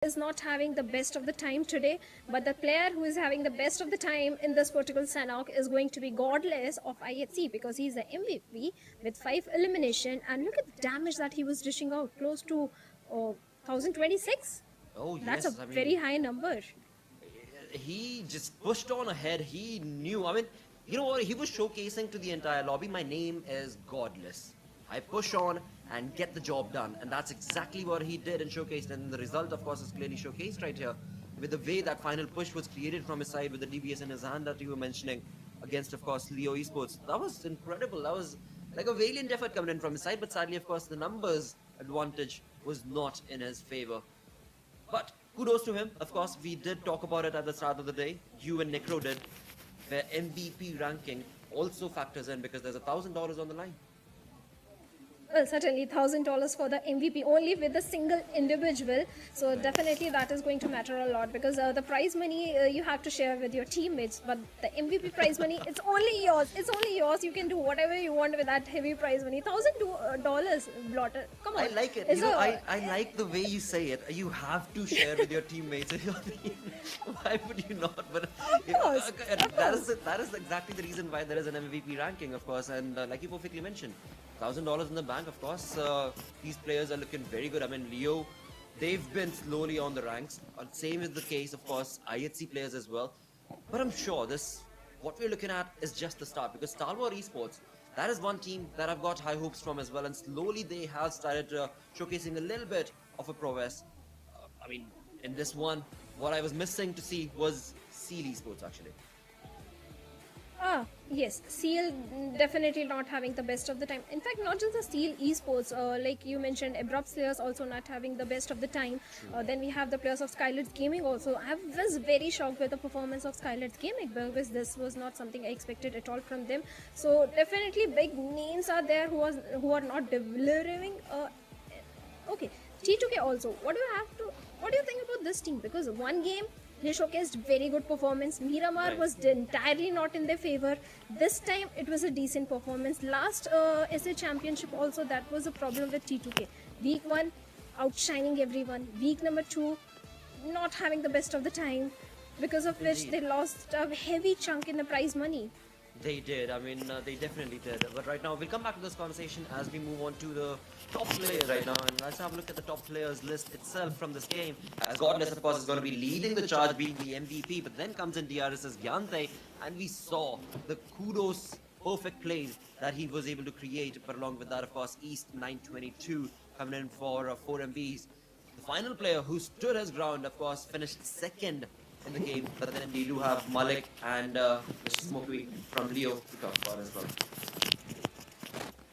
is not having the best of the time today, but the player who is having the best of the time in this particular Sanok is going to be Godless of IHC because he's the MVP with 5 elimination, and look at the damage that he was dishing out, close to 1026. Oh That's a yes, I very mean, high number. he just pushed on ahead. He knew. I mean, you know what? He was showcasing to the entire lobby, my name is Godless. I push on and get the job done. And that's exactly what he did and showcased. And the result, of course, is clearly showcased right here with the way that final push was created from his side with the DBS in his hand that you were mentioning against, of course, Leo Esports. That was incredible. That was like a valiant effort coming in from his side. But sadly, of course, the numbers advantage was not in his favor. But kudos to him. Of course, we did talk about it at the start of the day. You and Necro did. Where MVP ranking also factors in because there's $1,000 on the line. Well, certainly $1,000 for the MVP only with a single individual. So Right. definitely that is going to matter a lot because the prize money you have to share with your teammates, but the MVP prize money, it's only yours. It's only yours. You can do whatever you want with that heavy prize money. $1,000 blotter. Come on. I like it. It's You know, a- I like the way you say it. You have to share with your teammates. Why would you not? But you know, course, and of that course. that is exactly the reason why there is an MVP ranking, of course. And like you perfectly mentioned, $1,000 in the bank, of course. These players are looking very good. I mean, Leo, they've been slowly on the ranks. Same is the case, of course, IHC players as well. But I'm sure what we're looking at is just the start because Star Wars Esports, that is one team that I've got high hopes from as well. And slowly they have started showcasing a little bit of a prowess. I mean, in this one, what I was missing to see was Seal Esports actually. Ah, yes, Seal definitely not having the best of the time. In fact, not just the Seal esports, like you mentioned, Abrupt players also not having the best of the time. Then we have the players of Skylights Gaming also. I was very shocked with the performance of Skylights Gaming because this was not something I expected at all from them. So definitely big names are there who are not delivering. Okay, T2K also. What do you think about this team? Because one game they showcased very good performance. Miramar Right. was entirely not in their favor. This time it was a decent performance. Last SA Championship also that was a problem with T2K. Week 1 outshining everyone. Week number 2 not having the best of the time because of which Indeed. they lost a heavy chunk in the prize money. They did. I mean, they definitely did. But right now, we'll come back to this conversation as we move on to the top players right now. And let's have a look at the top players list itself from this game. As Godless, of course, is going to be leading the charge, being the MVP. But then comes in DRS's Gyante, and we saw the kudos perfect plays that he was able to create. But along with that, of course, East 922 coming in for 4 MVs. The final player who stood his ground, of course, finished second in the game. But then we do have Malik and Mr. Smokey from Leo to talk about as well.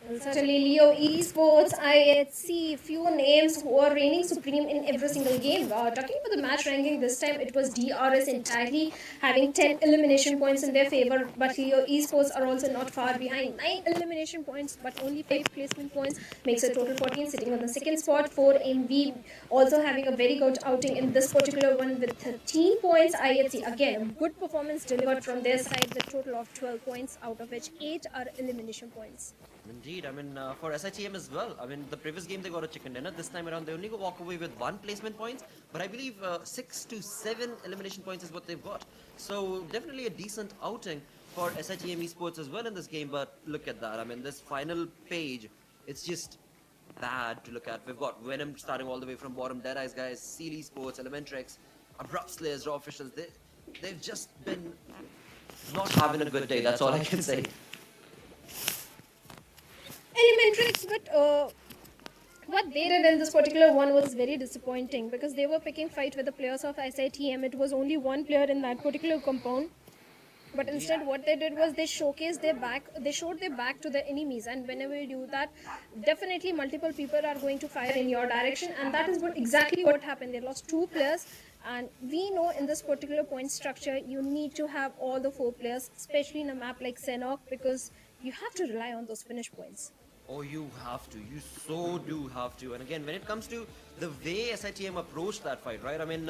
Well, certainly Leo Esports, I see few names who are reigning supreme in every single game. Talking about the match ranking, this time it was DRS entirely having 10 elimination points in their favor, but Leo Esports are also not far behind. 9 elimination points, but only 5 placement points, makes a total 14, sitting on the second spot. 4MV also having a very good outing in this particular one with 13 points. IHC, again, a good performance delivered from their side with total of 12 points, out of which 8 are elimination points. Indeed, I mean, for SITM as well. I mean, the previous game they got a chicken dinner. This time around, they only go walk away with 1 placement points. But I believe 6 to 7 elimination points is what they've got. So definitely a decent outing for SITM Esports as well in this game. But look at that. I mean, this final page, it's just bad to look at. We've got Venom starting all the way from bottom. Dead Eyes guys, Seal Esports, Elementrix, Abrupt Slayers, Raw Officials. They've just been not having a good day. That's all I can say. Elementrix, but what they did in this particular one was very disappointing because they were picking fight with the players of SITM. It was only one player in that particular compound. But instead, what they did was they showcased their back, they showed their back to the enemies. And whenever you do that, definitely multiple people are going to fire in your direction. And that is exactly what happened. They lost 2 players. And we know in this particular point structure, you need to have all the 4 players, especially in a map like Senok, because you have to rely on those finish points. Oh, you have to. You so do have to. And again, when it comes to the way SITM approached that fight, right? I mean,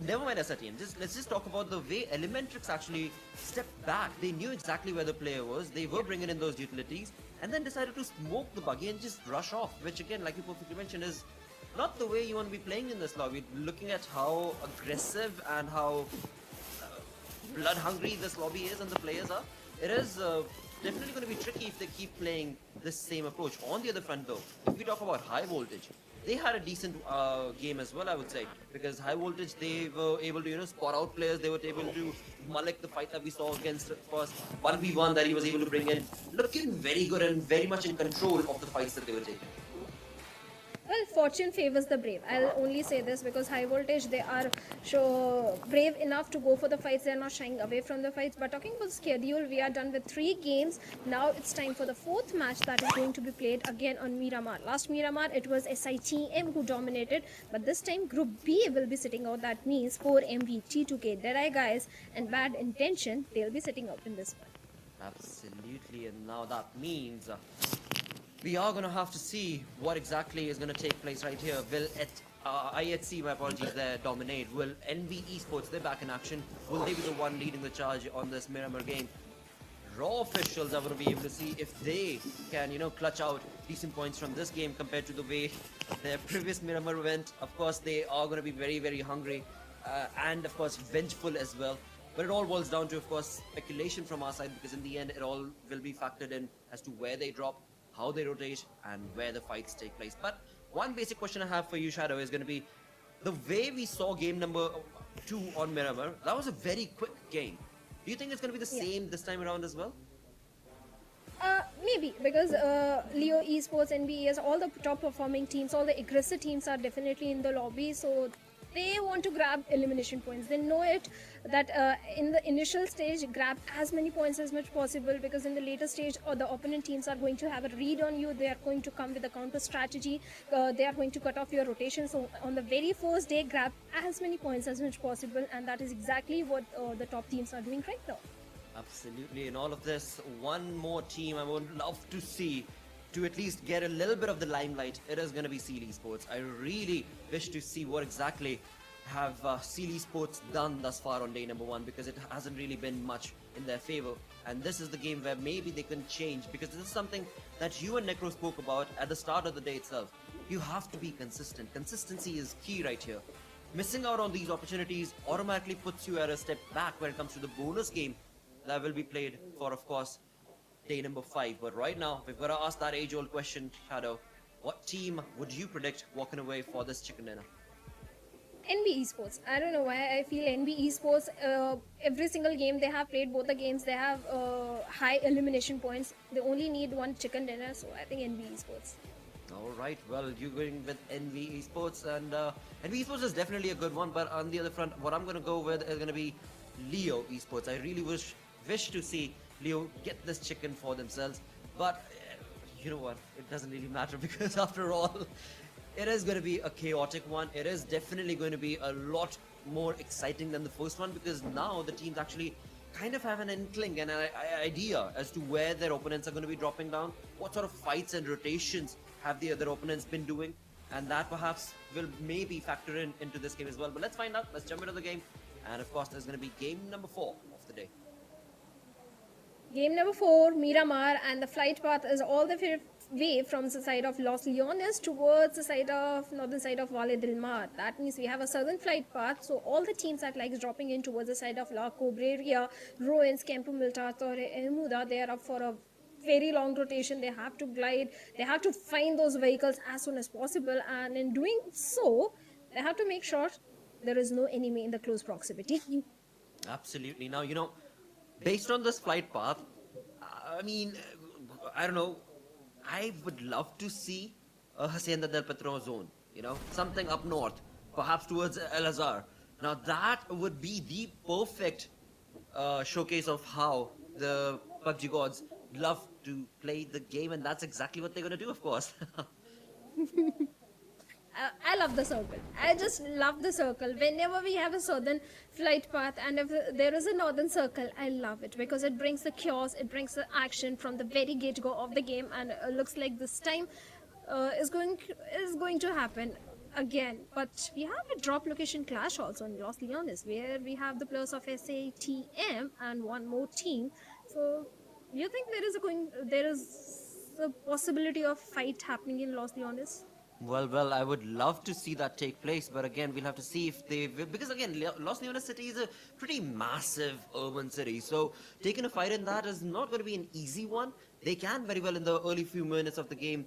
never mind SITM. Let's just talk about the way Elementrix actually stepped back. They knew exactly where the player was. They were bringing in those utilities, and then decided to smoke the buggy and just rush off. Which again, like you perfectly mentioned, is not the way you want to be playing in this lobby. Looking at how aggressive and how blood hungry this lobby is and the players are, it is definitely going to be tricky if they keep playing this same approach. On the other front, though, if we talk about high voltage, they had a decent game as well, I would say, because high voltage they were able to spot out players. They were able to Malik the fight that we saw against first 1v1 that he was able to bring in, looking very good and very much in control of the fights that they were taking. Well, fortune favors the brave. I'll only say this because high voltage, they are brave enough to go for the fights. They're not shying away from the fights. But talking about schedule, we are done with 3 games. Now it's time for the 4th match that is going to be played again on Miramar. Last Miramar, it was SITM who dominated. But this time, Group B will be sitting out. That means 4MB, T2K, Deadeye Guys, and Bad Intention. They'll be sitting out in this one. Absolutely, and now that means we are going to have to see what exactly is going to take place right here. Will IHC, my apologies there, dominate? Will NV Esports, they're back in action? Will they be the one leading the charge on this Miramar game? Raw officials are going to be able to see if they can, clutch out decent points from this game compared to the way their previous Miramar went. Of course, they are going to be very, very hungry and, of course, vengeful as well. But it all boils down to, of course, speculation from our side, because in the end, it all will be factored in as to where they drop, how they rotate, and where the fights take place. But one basic question I have for you, Shadow, is going to be the way we saw game number 2 on Miramar. That was a very quick game. Do you think it's going to be the same this time around as well? Maybe, because Leo Esports, NBES, all the top performing teams, all the aggressive teams are definitely in the lobby. So they want to grab elimination points. They know it that in the initial stage, grab as many points as much possible, because in the later stage, the opponent teams are going to have a read on you. They are going to come with a counter strategy. They are going to cut off your rotation. So on the very first day, grab as many points as much possible, and that is exactly what the top teams are doing right now. Absolutely. In all of this, one more team I would love to see to at least get a little bit of the limelight. It is going to be Seal Esports. I really wish to see what exactly have Seal Esports done thus far on day number 1, because it hasn't really been much in their favor. And this is the game where maybe they can change, because this is something that you and Necro spoke about at the start of the day itself. You have to be consistent. Consistency is key right here. Missing out on these opportunities automatically puts you at a step back when it comes to the bonus game that will be played for, of course, day number 5. But right now, we've got to ask that age-old question, Shadow. What team would you predict walking away for this chicken dinner? NB Esports. I don't know why I feel NB Esports, every single game they have played, both the games, they have high elimination points. They only need one chicken dinner, so I think NB Esports. Alright, well, you're going with NV Esports, and NV Esports is definitely a good one, but on the other front, what I'm going to go with is going to be Leo Esports. I really wish to see Leo get this chicken for themselves, but you know what, it doesn't really matter, because after all, it is going to be a chaotic one. It is definitely going to be a lot more exciting than the first one, because now the teams actually kind of have an inkling and an idea as to where their opponents are going to be dropping down, what sort of fights and rotations have the other opponents been doing, and that perhaps will maybe factor into this game as well. But let's find out. Let's jump into the game, and of course there's going to be game number 4 of the day. Game number 4, Miramar, and the flight path is all the way from the side of Los Leones towards the side of northern side of Valle del Mar. That means we have a southern flight path, so all the teams that like dropping in towards the side of La Cobreria, Ruins, Campo Miltar, Torre Emuda, they are up for a very long rotation. They have to glide, they have to find those vehicles as soon as possible, and in doing so, they have to make sure there is no enemy in the close proximity. Absolutely. Now, based on this flight path, I mean, I don't know, I would love to see a Hacienda del Petro zone, something up north, perhaps towards El Azhar. Now that would be the perfect showcase of how the PUBG gods love to play the game, and that's exactly what they're going to do, of course. I love the circle. I just love the circle. Whenever we have a southern flight path and if there is a northern circle, I love it because it brings the chaos, it brings the action from the very get-go of the game, and it looks like this time is going to happen again. But we have a drop location clash also in Los Leones, where we have the players of SATM and one more team. So you think there is a possibility of fight happening in Los Leones? Well, I would love to see that take place, but again, we'll have to see if they because again, Los Leones City is a pretty massive urban city, so taking a fight in that is not going to be an easy one. They can very well in the early few minutes of the game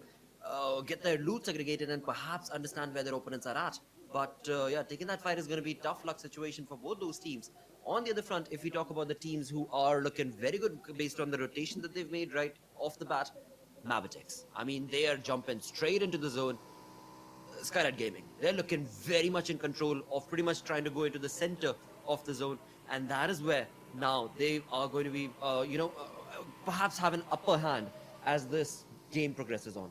get their loot segregated and perhaps understand where their opponents are at. But yeah, taking that fight is going to be a tough luck situation for both those teams. On the other front, if we talk about the teams who are looking very good based on the rotation that they've made right off the bat, Mavericks. I mean, they are jumping straight into the zone. Skylight Gaming. They're looking very much in control of pretty much trying to go into the center of the zone, and that is where now they are going to be, perhaps have an upper hand as this game progresses on.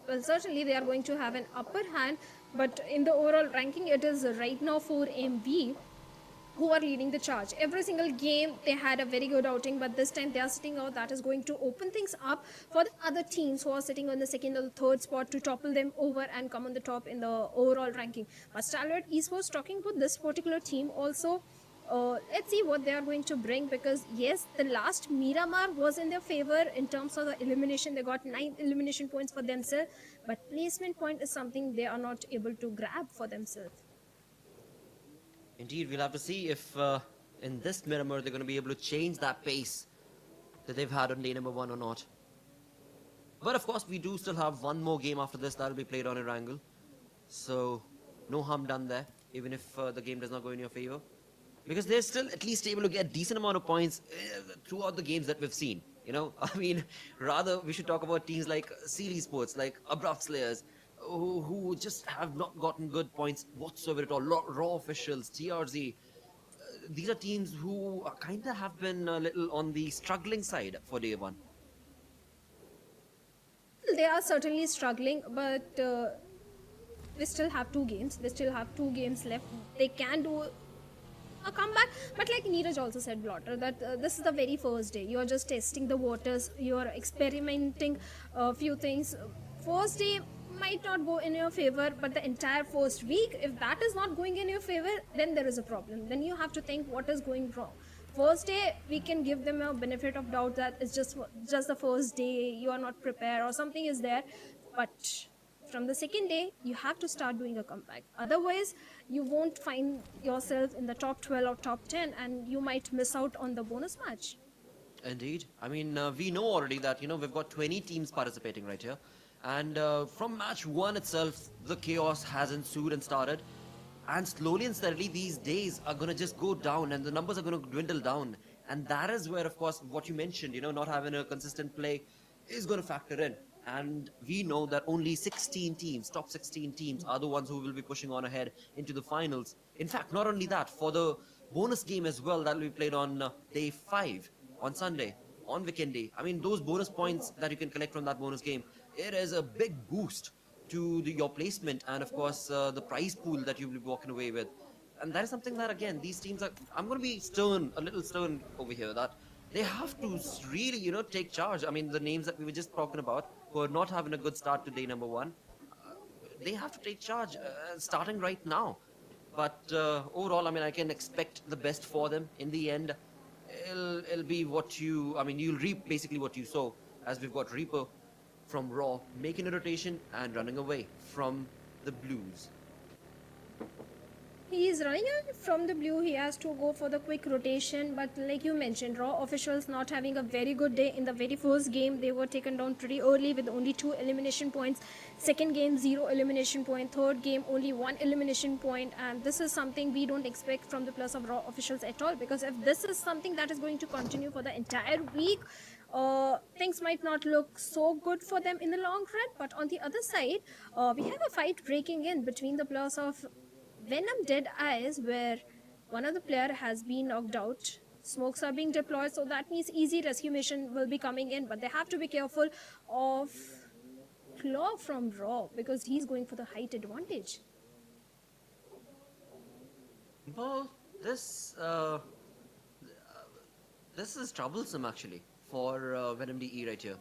Well, certainly they are going to have an upper hand, but in the overall ranking, it is right now for MV who are leading the charge. Every single game they had a very good outing, but this time they are sitting out. That is going to open things up for the other teams who are sitting on the second or the third spot to topple them over and come on the top in the overall ranking. But Stalwart Esports, talking about this particular team also, let's see what they are going to bring, because yes, the last Miramar was in their favor in terms of the elimination. They got 9 elimination points for themselves, but placement point is something they are not able to grab for themselves. Indeed, we'll have to see if in this Miramar they're going to be able to change that pace that they've had on day number 1 or not. But of course, we do still have one more game after this that'll be played on Erangel. So, no harm done there, even if the game does not go in your favor. Because they're still at least able to get decent amount of points throughout the games that we've seen. You know, I mean, rather we should talk about teams like Sealy Sports, like Abrupt Slayers, who just have not gotten good points whatsoever at all. Raw Officials, TRZ. These are teams who kind of have been a little on the struggling side for day one. They are certainly struggling, but they still have 2 games. They still have 2 games left. They can do a comeback, but like Neeraj also said, Blotter, that this is the very first day. You are just testing the waters. You are experimenting a few things. First day might not go in your favor, but the entire first week, if that is not going in your favor, then there is a problem. Then you have to think what is going wrong. First day, we can give them a benefit of doubt that it's just the first day, you are not prepared or something is there, but from the second day you have to start doing a comeback. Otherwise, you won't find yourself in the top 12 or top 10, and you might miss out on the bonus match. Indeed. I mean, we know already that, we've got 20 teams participating right here. And from match 1 itself, the chaos has ensued and started. And slowly and steadily, these days are going to just go down and the numbers are going to dwindle down. And that is where, of course, what you mentioned, not having a consistent play is going to factor in. And we know that only 16 teams, top 16 teams, are the ones who will be pushing on ahead into the finals. In fact, not only that, for the bonus game as well that will be played on day 5 on Sunday, on weekend day. I mean, those bonus points that you can collect from that bonus game, it is a big boost to your placement and, of course, the prize pool that you will be walking away with. And that is something that, again, these teams are... I'm going to be a little stern over here, that they have to really, take charge. I mean, the names that we were just talking about who are not having a good start to day number 1, they have to take charge starting right now. But overall, I mean, I can expect the best for them. In the end, it'll be what you'll reap basically what you sow, as we've got Reaper from Raw making a rotation and running away from the Blues. He is running away from the blue. He has to go for the quick rotation, but like you mentioned, Raw officials not having a very good day in the very first game. They were taken down pretty early with only 2 elimination points. Second game, 0 elimination point. Third game, only 1 elimination point. And this is something we don't expect from the plus of Raw officials at all, because if this is something that is going to continue for the entire week, things might not look so good for them in the long run. But on the other side, we have a fight breaking in between the players of Venom Dead Eyes, where one of the player has been knocked out. Smokes are being deployed, so that means easy rescue mission will be coming in, but they have to be careful of Claw from Raw, because he's going for the height advantage. Well, this is troublesome actually for Venom DE right here,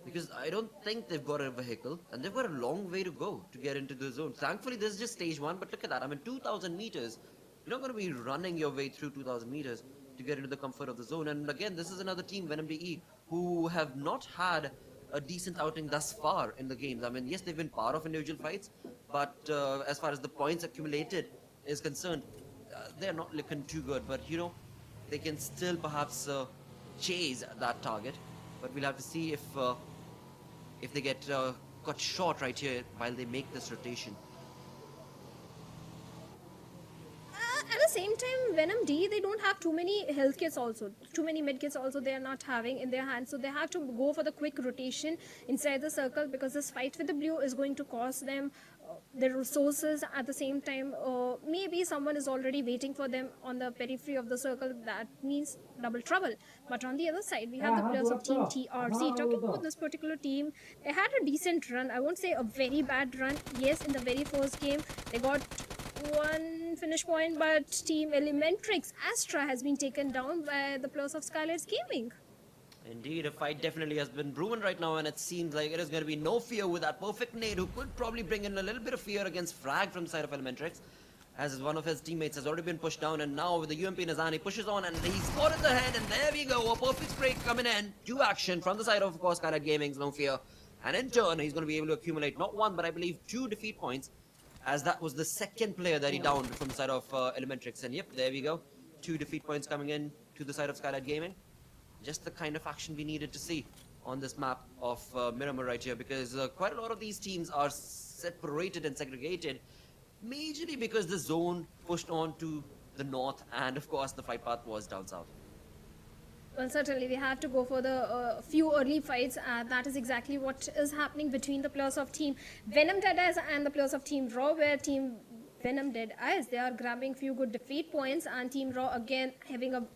because I don't think they've got a vehicle and they've got a long way to go to get into the zone. Thankfully, this is just stage 1, but look at that. I mean, 2,000 meters. You're not going to be running your way through 2,000 meters to get into the comfort of the zone. And again, this is another team, Venom DE, who have not had a decent outing thus far in the games. I mean, yes, they've been part of individual fights, but as far as the points accumulated is concerned, they're not looking too good. But they can still perhaps chase that target. But we'll have to see if they get cut short right here while they make this rotation. At the same time, Venom D, they don't have too many health kits also. Too many med kits also they are not having in their hands. So they have to go for the quick rotation inside the circle, because this fight with the blue is going to cost them their resources. At the same time, maybe someone is already waiting for them on the periphery of the circle. That means double trouble. But on the other side, we have the players of Team TRC. Talking about this particular team, they had a decent run. I won't say a very bad run. Yes, in the very first game, they got one finish point, but Team Elementrix Astra has been taken down by the players of Skylights Gaming. Indeed, a fight definitely has been proven right now, and it seems like it is going to be no fear with that perfect nade, who could probably bring in a little bit of fear against Frag from the side of Elementrix, as one of his teammates has already been pushed down, and now with the UMP in his hand, he pushes on, and he's spotted the head, and there we go, a perfect spray coming in to action from the side of course, Skylight Gaming's no fear, and in turn, he's going to be able to accumulate not one, but I believe 2 defeat points, as that was the second player that he downed from the side of Elementrix, and yep, there we go, 2 defeat points coming in to the side of Skylight Gaming. Just the kind of action we needed to see on this map of Miramar right here, because quite a lot of these teams are separated and segregated, majorly because the zone pushed on to the north, and of course the fight path was down south. Well, certainly we have to go for the few early fights. That is exactly what is happening between the players of Team Venom Dead Eyes and the players of Team Raw, where Team Venom Dead Eyes, they are grabbing few good defeat points, and Team Raw again having a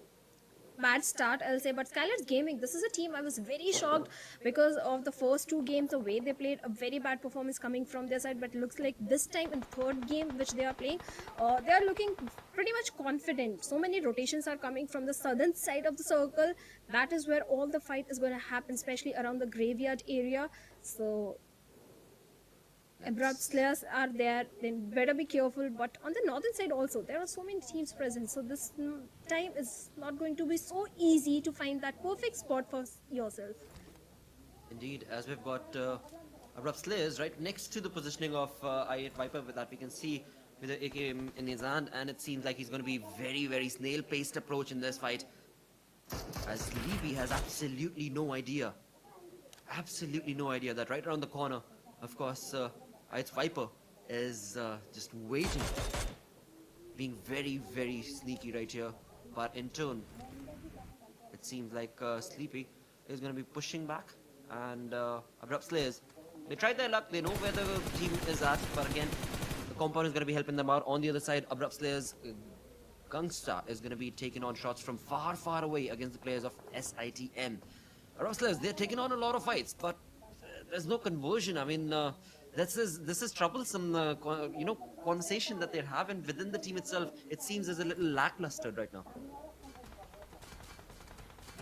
bad start, I'll say. But Skylights Gaming, this is a team I was very shocked because of the first 2 games, the way they played, a very bad performance coming from their side. But looks like this time in the third game which they are playing, they are looking pretty much confident. So many rotations are coming from the southern side of the circle. That is where all the fight is going to happen, especially around the graveyard area. So abrupt slayers are there, then better be careful. But on the northern side also, there are so many teams present, so this time is not going to be so easy to find that perfect spot for yourself. Indeed, as we've got abrupt slayers right next to the positioning of I8 Viper, with that we can see with the AK in his hand, and it seems like he's going to be very snail-paced approach in this fight, as Sleepy has absolutely no idea that right around the corner, of course, I8 Viper is just waiting, being very sneaky right here. But in turn, it seems like Sleepy is going to be pushing back, and Abrupt Slayers, they tried their luck, they know where the team is at, but again, the compound is going to be helping them out. On the other side, Abrupt Slayers, Gangsta is going to be taking on shots from far away against the players of SITM. Abrupt Slayers, they're taking on a lot of fights, but there's no conversion. I mean, this is troublesome, conversation that they're having within the team itself. It seems as a little lackluster right now.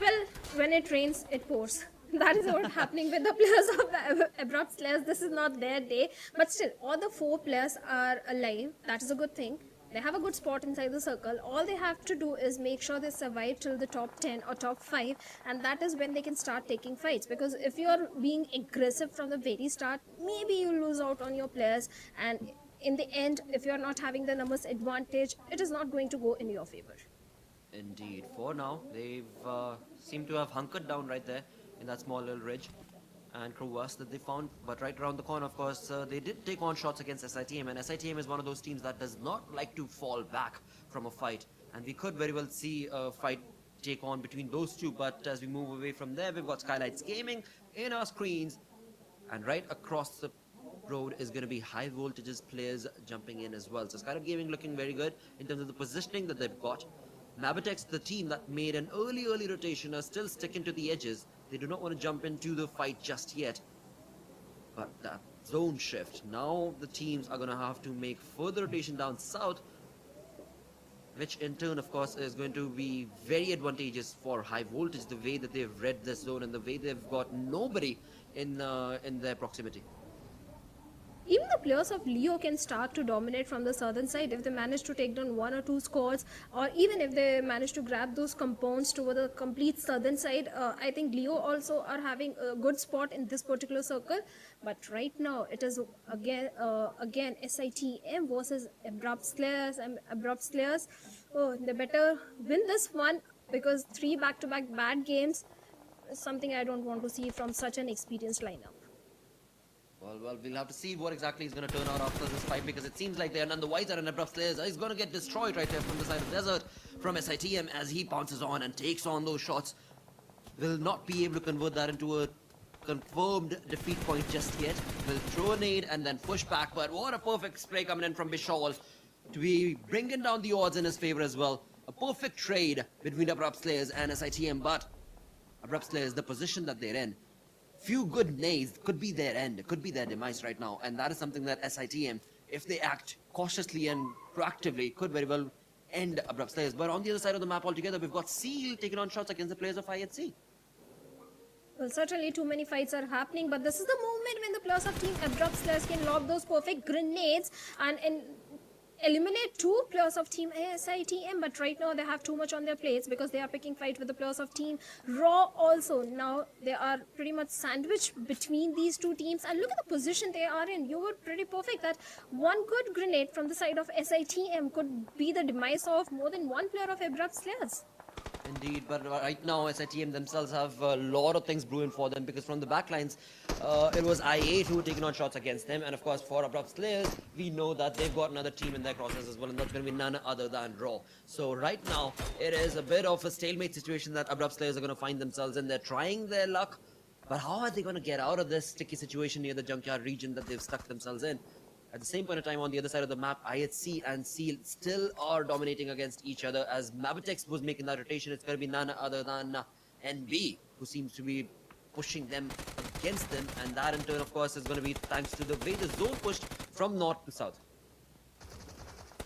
Well, when it rains, it pours. That is what's happening with the players of the Abrupt Slayers. This is not their day, but still, all the 4 players are alive. That is a good thing. They have a good spot inside the circle. All they have to do is make sure they survive till the top 10 or top 5, and that is when they can start taking fights. Because if you are being aggressive from the very start, maybe you lose out on your players, and in the end, if you are not having the numbers advantage, it is not going to go in your favor. Indeed. For now, they've seemed to have hunkered down right there in that small little ridge and crevasse that they found. But right around the corner, of course, they did take on shots against SITM, and SITM is one of those teams that does not like to fall back from a fight, and we could very well see a fight take on between those two. But as we move away from there, we've got Skylights Gaming in our screens, and right across the road is going to be high voltages players jumping in as well. So Skylight Gaming looking very good in terms of the positioning that they've got. Nabatex, the team that made an early rotation, are still sticking to the edges. They do not want to jump into the fight just yet. But that zone shift, now the teams are going to have to make further rotation down south, which in turn, of course, is going to be very advantageous for high voltage, the way that they've read this zone and the way they've got nobody in their proximity. Even the players of Leo can start to dominate from the southern side if they manage to take down one or two squads, or even if they manage to grab those compounds toward the complete southern side. I think Leo also are having a good spot in this particular circle. But right now it is again SITM versus Abrupt Slayers, and Abrupt Slayers, oh, they better win this one, because three back-to-back bad games is something I don't want to see from such an experienced lineup. Well, we'll have to see what exactly is going to turn out after this fight, because it seems like they are none the wiser, and Abrupt Slayers is going to get destroyed right there from the side of Desert from SITM as he bounces on and takes on those shots. Will not be able to convert that into a confirmed defeat point just yet. Will throw a nade and then push back, but what a perfect spray coming in from Bishal to be bringing down the odds in his favor as well. A perfect trade between Abrupt Slayers and SITM, but Abrupt Slayers, the position that they're in, few good nades could be their end, could be their demise right now, and that is something that SITM, if they act cautiously and proactively, could very well end Abrupt Slayers. But on the other side of the map altogether, we've got Seal taking on shots against the players of IHC. Well, certainly too many fights are happening, but this is the moment when the players of Team Abrupt Slayers can lob those perfect grenades and eliminate two players of Team SITM. But right now they have too much on their plates, because they are picking fight with the players of Team Raw also. Now they are pretty much sandwiched between these two teams, and look at the position they are in. You were pretty perfect that one good grenade from the side of SITM could be the demise of more than one player of Abrupt Slayers. Indeed, but right now SITM themselves have a lot of things brewing for them, because from the backlines, it was I8 who were taking on shots against them, and of course for Abrupt Slayers, we know that they've got another team in their crosshairs as well, and that's going to be none other than Raw. So right now, it is a bit of a stalemate situation that Abrupt Slayers are going to find themselves in. They're trying their luck, but how are they going to get out of this sticky situation near the junkyard region that they've stuck themselves in? At the same point of time, on the other side of the map, IHC and Seal still are dominating against each other. As Mabitex was making that rotation, it's going to be none other than NB, who seems to be pushing them against them. And that in turn, of course, is going to be thanks to the way the zone pushed from north to south.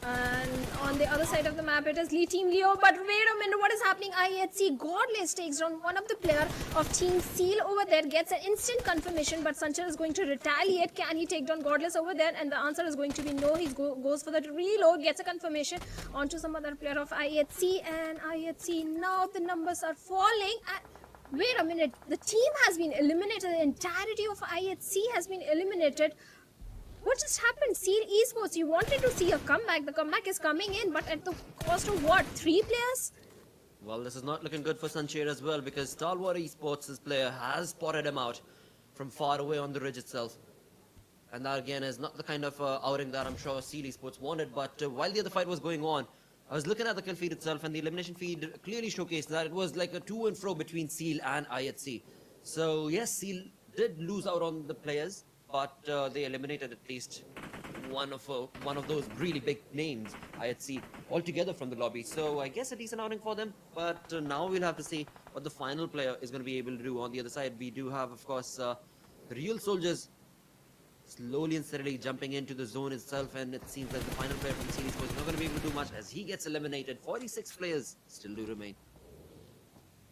And on the other side of the map, it is Team Leo. But wait a minute, what is happening? IHC Godless takes down one of the player of Team Seal over there, gets an instant confirmation, but Sanchar is going to retaliate. Can he take down Godless over there? And the answer is going to be no. He goes for the reload, gets a confirmation onto some other player of IHC, and IHC, now the numbers are falling. And wait a minute, the team has been eliminated. The entirety of IHC has been eliminated. What just happened? Seal Esports, you wanted to see a comeback. The comeback is coming in, but at the cost of what? 3 players? Well, this is not looking good for Sanchar as well, because Stalwart Esports' player has spotted him out from far away on the ridge itself. And that again is not the kind of outing that I'm sure Seal Esports wanted. But while the other fight was going on, I was looking at the kill feed itself, and the elimination feed clearly showcased that it was like a to and fro between Seal and IHC. So yes, Seal did lose out on the players, but they eliminated at least one of those really big names IHC altogether from the lobby. So I guess a decent outing for them, but now we'll have to see what the final player is going to be able to do. On the other side, we do have, of course, the real soldiers slowly and steadily jumping into the zone itself, and it seems like the final player from Series 4 is not going to be able to do much as he gets eliminated. 46 players still do remain.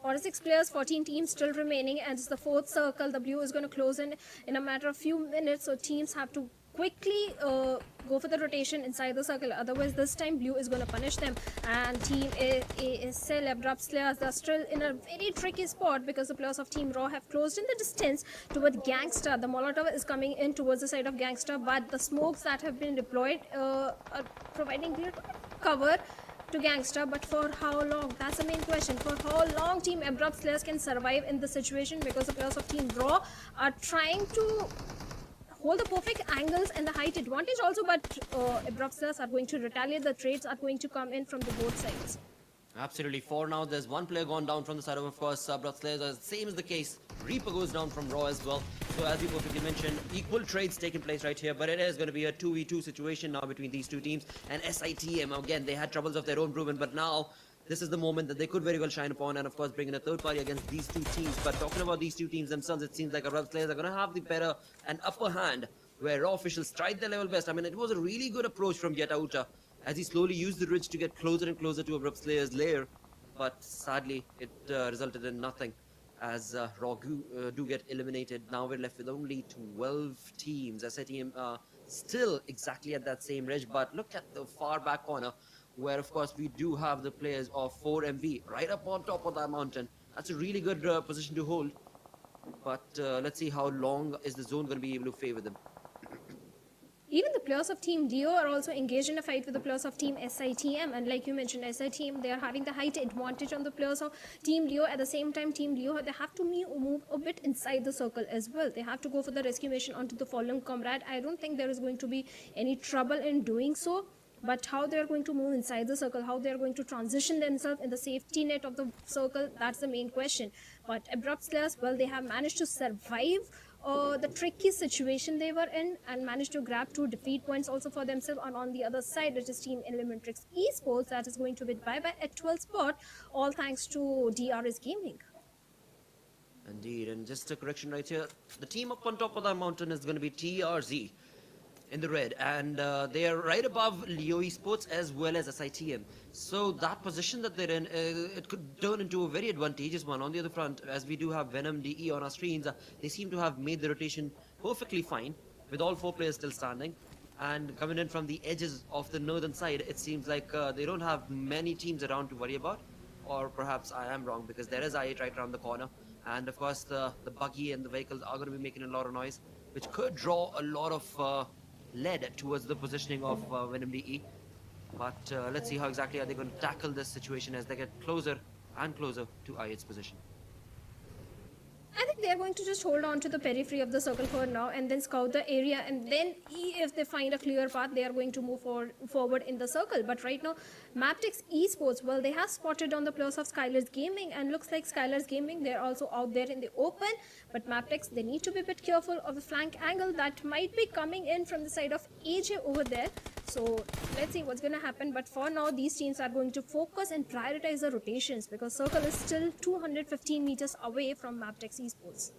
46 players, 14 teams still remaining, and it's the fourth circle. The blue is going to close in a matter of few minutes, so teams have to quickly go for the rotation inside the circle. Otherwise, this time blue is going to punish them. And team ASL Abrupt Slayers, they're still in a very tricky spot, because the players of Team Raw have closed in the distance towards Gangster. The Molotov is coming in towards the side of Gangster, but the smokes that have been deployed are providing great cover to Gangster. But for how long? That's the main question. For how long Team Abrupt Slayers can survive in this situation, because the players of Team Raw are trying to hold the perfect angles and the height advantage also, but Abrupt Slayers are going to retaliate. The trades are going to come in from the both sides. Absolutely. For now, there's one player gone down from the side of course, Abrupt Slayers. Same is the case. Reaper goes down from Raw as well. So as you perfectly mentioned, equal trades taking place right here, but it is going to be a 2v2 situation now between these two teams. And SITM, again, they had troubles of their own brewing, but now this is the moment that they could very well shine upon, and of course bring in a third party against these two teams. But talking about these two teams themselves, it seems like Abrupt Slayers are going to have the better and upper hand, where Raw officials tried their level best. I mean, it was a really good approach from Yetauta as he slowly used the ridge to get closer and closer to Abrupt Slayers' lair. But sadly, it resulted in nothing as Raw do get eliminated. Now we're left with only 12 teams. SITM still exactly at that same ridge, but look at the far back corner where of course we do have the players of 4MV right up on top of that mountain. That's a really good position to hold, but let's see how long is the zone going to be able to favor them. Even the players of Team Leo are also engaged in a fight with the players of Team SITM. And like you mentioned, SITM, they are having the height advantage on the players of Team Leo. At the same time, Team Leo, they have to move a bit inside the circle as well. They have to go for the rescue mission onto the fallen comrade. I don't think there is going to be any trouble in doing so. But how they are going to move inside the circle, how they are going to transition themselves in the safety net of the circle, that's the main question. But Abrupt players, well, they have managed to survive the tricky situation they were in and managed to grab 2 defeat points also for themselves. And on the other side, it is Team Elementrix Esports that is going to be bye-bye at 12th spot, all thanks to DRS Gaming. Indeed, and just a correction right here, the team up on top of that mountain is going to be TRZ in the red, and they are right above Leo Esports as well as SITM. So that position that they're in, it could turn into a very advantageous one. On the other front, as we do have Venom DE on our screens, they seem to have made the rotation perfectly fine with all 4 players still standing. And coming in from the edges of the northern side, it seems like they don't have many teams around to worry about. Or perhaps I am wrong, because there is I8 right around the corner. And of course, the buggy and the vehicles are going to be making a lot of noise, which could draw a lot of lead towards the positioning of Venom DE. But let's see how exactly are they going to tackle this situation as they get closer and closer to I8's position. I think they're going to just hold on to the periphery of the circle for now and then scout the area, and then if they find a clear path, they are going to move forward in the circle. But right now, Maptix Esports, well, they have spotted on the players of Skylar's Gaming, and looks like Skylar's Gaming, they're also out there in the open. But Maptix, they need to be a bit careful of the flank angle that might be coming in from the side of AJ over there. So let's see what's going to happen. But for now, these teams are going to focus and prioritize the rotations, because circle is still 215 meters away from Maptix Esports.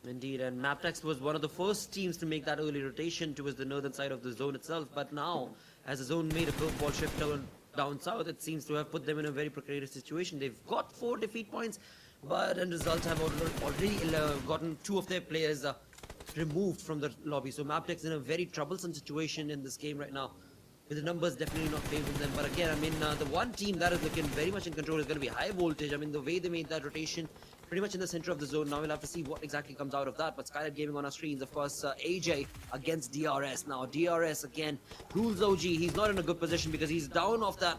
Indeed, and Maptex was one of the first teams to make that early rotation towards the northern side of the zone itself. But now, as the zone made a curveball shift down south, it seems to have put them in a very precarious situation. They've got 4 defeat points, but in result have already gotten 2 of their players removed from the lobby. So Maptex in a very troublesome situation in this game right now, with the numbers definitely not favoring them. But again, I mean, the one team that is looking very much in control is going to be High Voltage. I mean, the way they made that rotation pretty much in the center of the zone. Now we'll have to see what exactly comes out of that. But Skylight Gaming on our screens, of course, AJ against DRS. Now DRS again rules OG. He's not in a good position because he's down off that.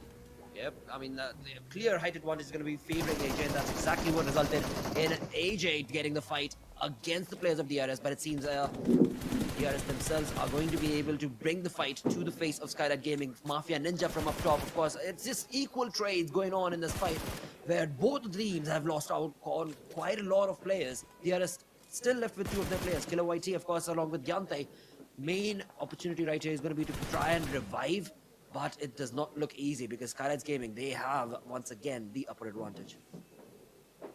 Yep, I mean, the clear height advantage is going to be favoring AJ, and that's exactly what resulted in AJ getting the fight against the players of DRS. But it seems DRS themselves are going to be able to bring the fight to the face of Skylight Gaming. Mafia Ninja from up top, of course. It's just equal trades going on in this fight, where both teams have lost out on quite a lot of players. DRS still left with 2 of their players. Killer YT, of course, along with Yante. Main opportunity right here is going to be to try and revive, but it does not look easy because Skylight Gaming, they have, once again, the upper advantage.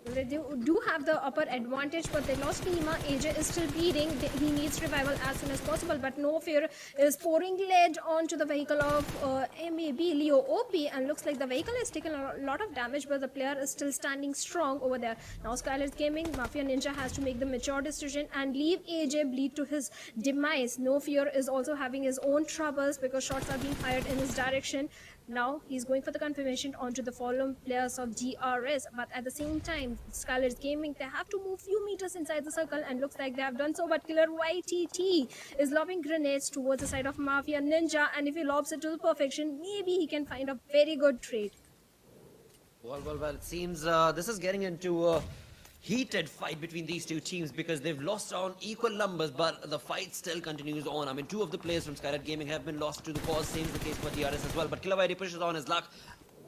They do have the upper advantage, but they lost Nima. AJ is still bleeding. He needs revival as soon as possible, but No Fear is pouring lead onto the vehicle of MAB Leo OP, and looks like the vehicle has taken a lot of damage, but the player is still standing strong over there. Now Skylar's Gaming, Mafia Ninja has to make the mature decision and leave AJ bleed to his demise. No Fear is also having his own troubles because shots are being fired in his direction. Now he's going for the confirmation onto the fallen players of DRS, but at the same time, Skylar's Gaming, they have to move few meters inside the circle, and looks like they have done so. But Killer YTT is lobbing grenades towards the side of Mafia Ninja, and if he lobs it to perfection, maybe he can find a very good trade. Well, it seems this is getting into a heated fight between these 2 teams because they've lost on equal numbers, but the fight still continues on. I mean, 2 of the players from Skylight Gaming have been lost to the cause. Same is the case for DRS as well. But Killer YT pushes on his luck.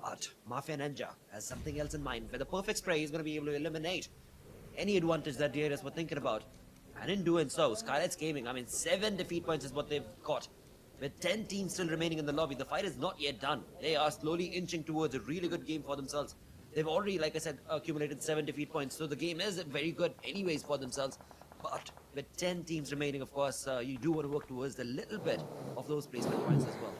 But Mafia Ninja has something else in mind. With a perfect spray, he's going to be able to eliminate any advantage that DRS were thinking about. And in doing so, Skylight's Gaming, I mean, 7 defeat points is what they've got. With 10 teams still remaining in the lobby, the fight is not yet done. They are slowly inching towards a really good game for themselves. They've already, like I said, accumulated 7 defeat points, so the game is very good anyways for themselves. But with 10 teams remaining, of course, you do want to work towards a little bit of those placement points as well.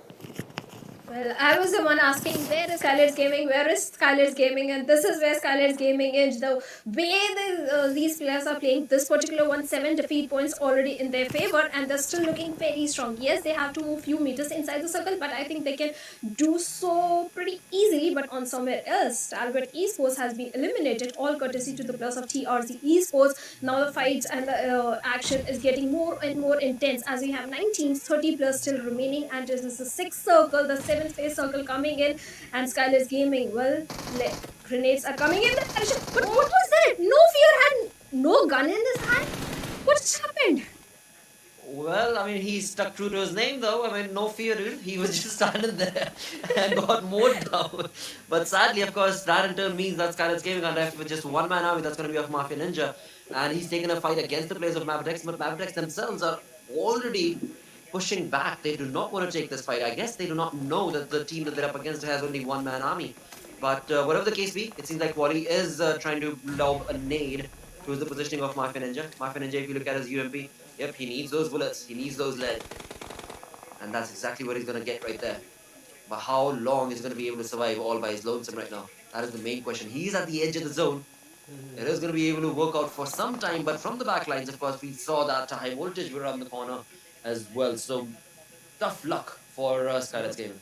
Well, I was the one asking, where is Skylar's Gaming? Where is Skylar's Gaming? And this is where Skylar's Gaming is. The way these players are playing, this particular one, 7 defeat points already in their favor, and they're still looking very strong. Yes, they have to move few meters inside the circle, but I think they can do so pretty easily. But on somewhere else, Albert Esports has been eliminated, all courtesy to the players of TRC Esports. Now the fights and the action is getting more and more intense as we have 19, 30 players still remaining, and this is the sixth circle, the seventh phase circle coming in, and Skylar's Gaming, well, grenades are coming in that direction. But what was that? No fear had no gun in his hand. What just happened? Well, I mean, he stuck true to his name, though. I mean, no fear, dude. He was just standing there and got mowed down. But sadly, of course, that in turn means that Skylar's Gaming are left with just one man army. That's going to be of Mafia Ninja. And he's taken a fight against the players of Mavericks. But Mavericks themselves are already pushing back. They do not want to take this fight. I guess they do not know that the team that they're up against has only one man army. But whatever the case be, it seems like Wally is trying to lob a nade towards the positioning of Mafia Ninja. Mafia Ninja, if you look at his UMP, yep, he needs those bullets. He needs those lead. And that's exactly what he's going to get right there. But how long is he going to be able to survive all by his lonesome right now? That is the main question. He's at the edge of the zone. It is going to be able to work out for some time. But from the back lines, of course, we saw that high voltage were around the corner as well. So tough luck for Skylar's Gaming.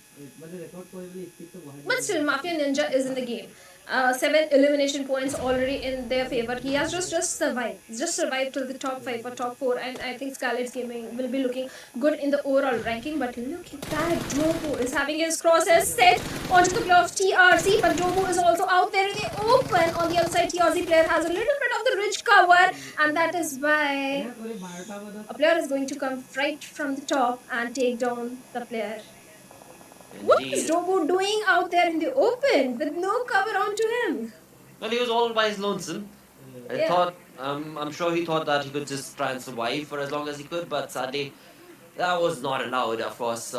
But still, Mafia Ninja is in the game. 7 elimination points already in their favor. He has just survived till the top 5 or top 4, and I think Scarlet's Gaming will be looking good in the overall ranking. But look at that, Dobu is having his crosshairs set onto the player of TRC, but Dobu is also out there in the open. On the other side, TRC player has a little bit of the ridge cover, and that is why a player is going to come right from the top and take down the player. What is Dobu doing out there in the open with no cover onto him? Well, he was all by his lonesome. I thought, I'm sure he thought that he could just try and survive for as long as he could, but sadly, that was not allowed, of course,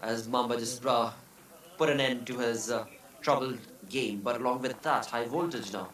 as Mamba just put an end to his troubled game. But along with that, high voltage now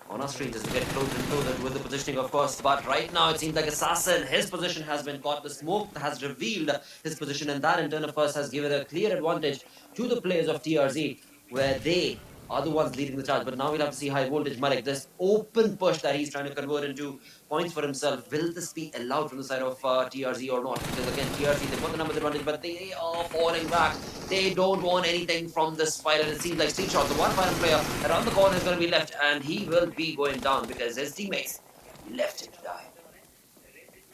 on our screens as we get closer and closer with the positioning, of course. But right now, it seems like Assassin, his position has been caught. The smoke has revealed his position, and that in turn, of course, has given a clear advantage to the players of TRZ, where they are the ones leading the charge. But now we'll have to see high voltage Malik. This open push that he's trying to convert into points for himself. Will this be allowed from the side of TRZ or not? Because again, TRZ, they've got the numbers advantage, but they are falling back. They don't want anything from this fight, and it seems like Slingshot, the one final player around the corner, is going to be left, and he will be going down because his teammates left him to die.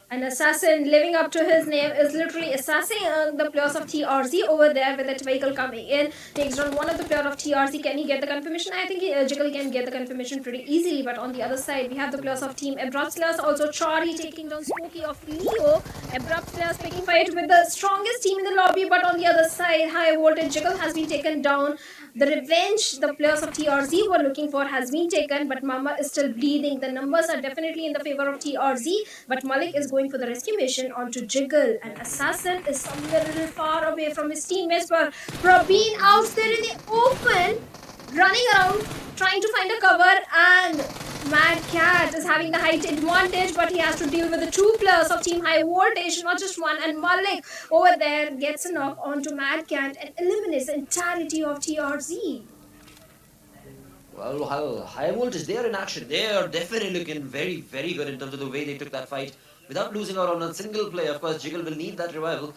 An assassin living up to his name is literally assassinating the players of TRZ over there with that vehicle coming in. Takes down one of the players of TRZ. Can he get the confirmation? I think Jiggle can get the confirmation pretty easily. But on the other side, we have the players of Team Abrupt players. Also, Chari taking down Spooky of Leo. Abrupt players picking fight with the strongest team in the lobby. But on the other side, High Voltage Jiggle has been taken down. The revenge the players of TRZ were looking for has been taken, but Mama is still bleeding. The numbers are definitely in the favor of TRZ, but Malik is going for the rescue mission onto Jiggle, and Assassin is somewhere a little far away from his teammates, but being out there in the open, running around, trying to find a cover, and Mad Cat is having the height advantage, but he has to deal with the two players of Team High Voltage, not just one, and Malik over there gets a knock onto Mad Cat and eliminates the entirety of TRZ. Well, High Voltage, they are in action. They are definitely looking very, very good in terms of the way they took that fight without losing out on a single play. Of course, Jiggle will need that revival,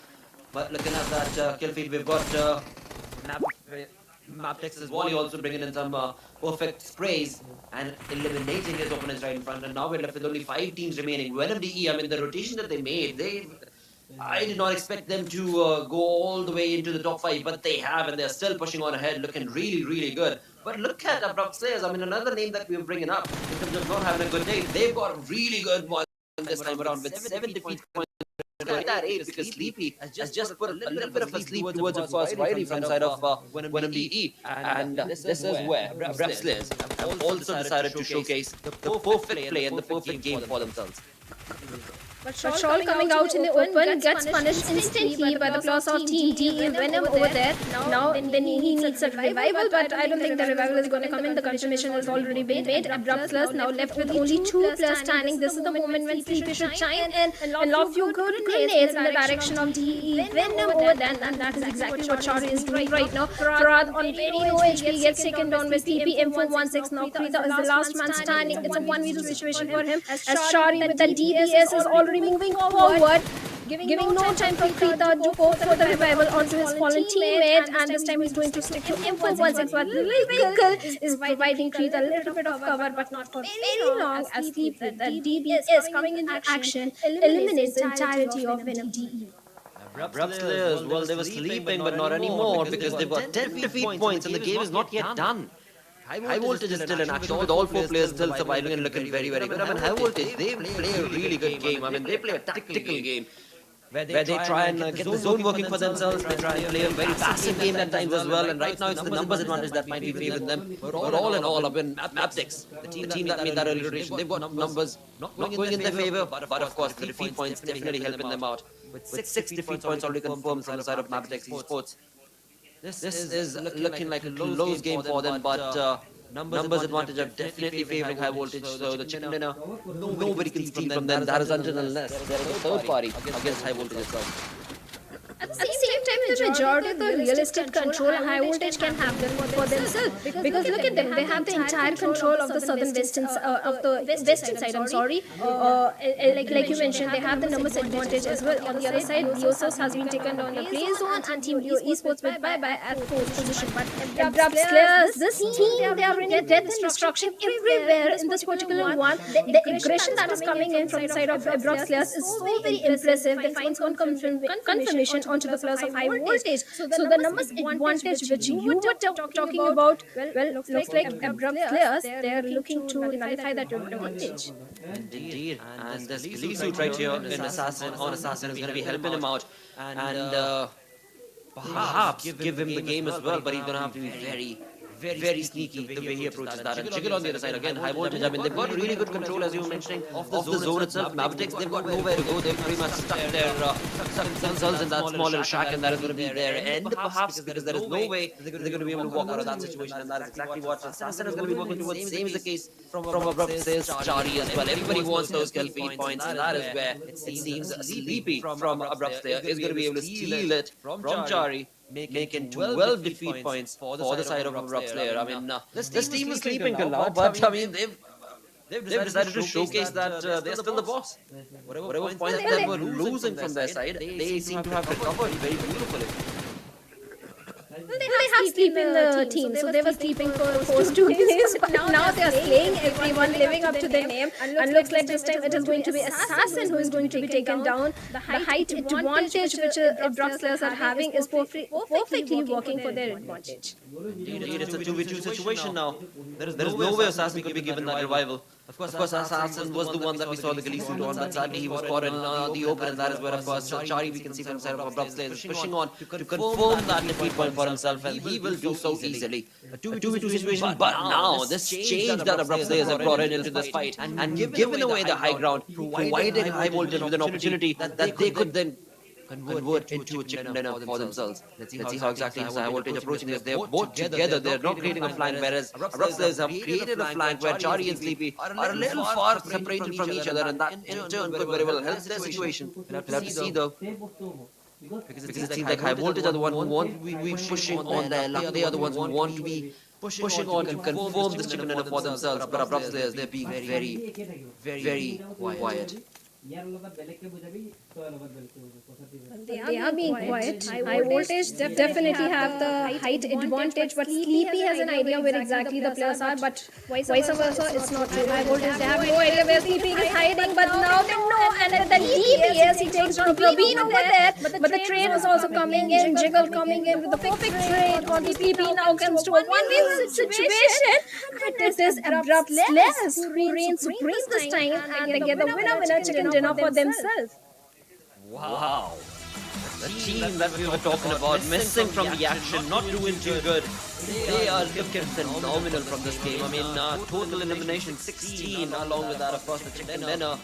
but looking at that kill feed, we've got Maptex's Wally also bringing in some perfect sprays and eliminating his opponents right in front. And now we're left with only 5 teams remaining. Venom DE, I mean, the rotation that they made, I did not expect them to go all the way into the top 5, but they have, and they're still pushing on ahead, looking really, really good. But look at Abrupt Slayers. I mean, another name that we're bringing up in terms of not having a good day. They've got a really good one this time around with 7 defeat points. That 8 because Sleepy has just put a little bit of a sleep towards, of course, Riley from the side of Venom DE. And this is where Abrupt Slayers have also decided to showcase the perfect play and the perfect game for themselves. But Shawl coming out in the open gets punished instantly by the players of Team DE Venom over there. Now then he needs a revival, but I don't think the revival is going to come in. The confirmation has already been made. Abrupt Players now left with only 2 players standing. This is the moment when Sleepy should chime in and lob few good grenades in the direction of DE Venom over there, and that is exactly what Shari is doing right now. Farad on very low HP gets taken down with PMPL. Now Krita is the last man standing. It's a 1v2 situation for him as Shari with the DPS is already moving forward, giving no time for Krita to go for the revival onto his fallen teammate, and this time he's going to stick to M416, but the vehicle is providing Krita a little bit of cover, but not for very long, as Sleep with the DPS coming into action eliminates the entirety of Venom DE. Abrupt players, well, they were sleeping, but not anymore, because they've got 10 defeat points and the game is not yet done. High Voltage is still in action with all 4 players still surviving and looking very, very good. I mean, High Voltage, they play a really good game. I mean, they play a tactical game where they try and get the zone working for themselves. They try and play a very passive game at times as well. And right now, it's the numbers advantage that might be favoring them. But all in all, I mean, Maptex, the team that made that early rotation, they've got numbers not going in their favor. But of course, the defeat points definitely helping them out. With 6 defeat points already confirmed on the side of Maptex Esports. This is looking like a close game for them, but numbers advantage are definitely favoring High Voltage. So the chicken dinner, nobody can steal from them. That is until unless there is a third party against High Voltage itself. At the same time, the majority of the real estate control High Voltage can have them for themselves. Because look at them, they have the entire control of the southern western side. I'm sorry. Like you mentioned, they have the numbers advantage as well. On the other side, Yosos has been taken down the play zone, and Team Esports went bye at 4th position. But Abrupt Players, this team, they are bringing death and destruction everywhere in this particular one. The aggression that is coming in from the side of Abrupt Players is so very impressive. They find some confirmation onto the players of High Voltage. So the numbers advantage which you were talking about, well, looks like Abrupt Players, they are looking to nullify that advantage. Indeed, and this Glee suit right here in Assassin is going to be helping him out, and perhaps give him the game as well, but he's going to have to be very sneaky the way he approaches that. And Jiggle on the other side again, High Voltage, I mean, they've got really good control, as you were mentioning, of the zone itself. Mavtex, they've got nowhere to go. They've pretty much stuck themselves in that small little shack, and that is going to be their end, perhaps, because there is no way they're going to be able to walk out of that situation, and that is exactly what Assassin is going to be working towards. Same is the case from Abrupt Players, Chari as well. Everybody wants those kill feed points, and that is where it seems Sleepy from Abrupt Players is going to be able to steal it from Chari, making 12 defeat points for the side of Abrupt Player. I mean, this team is sleeping till now, but I mean, they've decided to showcase that they're still the boss. Whatever points that they were losing from their side, they seem to have recovered very beautifully. Well, they have sleep in the team, so they were sleeping for 2 days, but now they are slaying everyone, living up to their name, and looks like this time it is going to be Assassin who is going to be taken down. The height advantage which Abrupt Players are having is perfectly working for their advantage. Indeed, it's a 2v2 situation now. There is no way Assassin could be given that revival. Of course, Assassin was the one that we saw the Glee suit on, but sadly he was caught in the open, and that is where, of course, Chari, we can see from the side of Abrupt Players, is pushing on to confirm that defeat point for himself, and he will do so easily. A 2v2 situation, but now this change that Abrupt Players have brought into this fight, and given away the high ground, providing High Voltage with an opportunity that they could then convert into a chicken dinner for themselves. Let's see how exactly High Voltage approaching this. They're both together. They're not creating a flank, whereas Abrupt Players have created a flank where Chari and Sleepy are a little far separated from each other, and that in turn could very well help their situation. We'll have to see though. Because it seems like High Voltage are the one who want to be pushing on their luck. They are the ones who want to be pushing on to confirm this chicken dinner for themselves. But Abrupt Players, they're being very quiet. They are being quiet. High Voltage definitely have the height advantage, but Sleepy has an idea where exactly the players are, but vice versa, it's not true. High Voltage, they have no idea where Sleepy is hiding, but now they know, and at the DPS, he takes down Praveen over there, but the train is also coming in, Jiggle coming in with the perfect trade on Sleepy, now comes to a 1v1 situation, it is Abrupt Players who reign supreme this time, and they get the winner chicken dinner for themselves. Wow. The team that we were talking about, missing from the action, not doing too good. They are looking phenomenal from this game. I mean, total elimination 16, along with that, of course, the chicken dinner.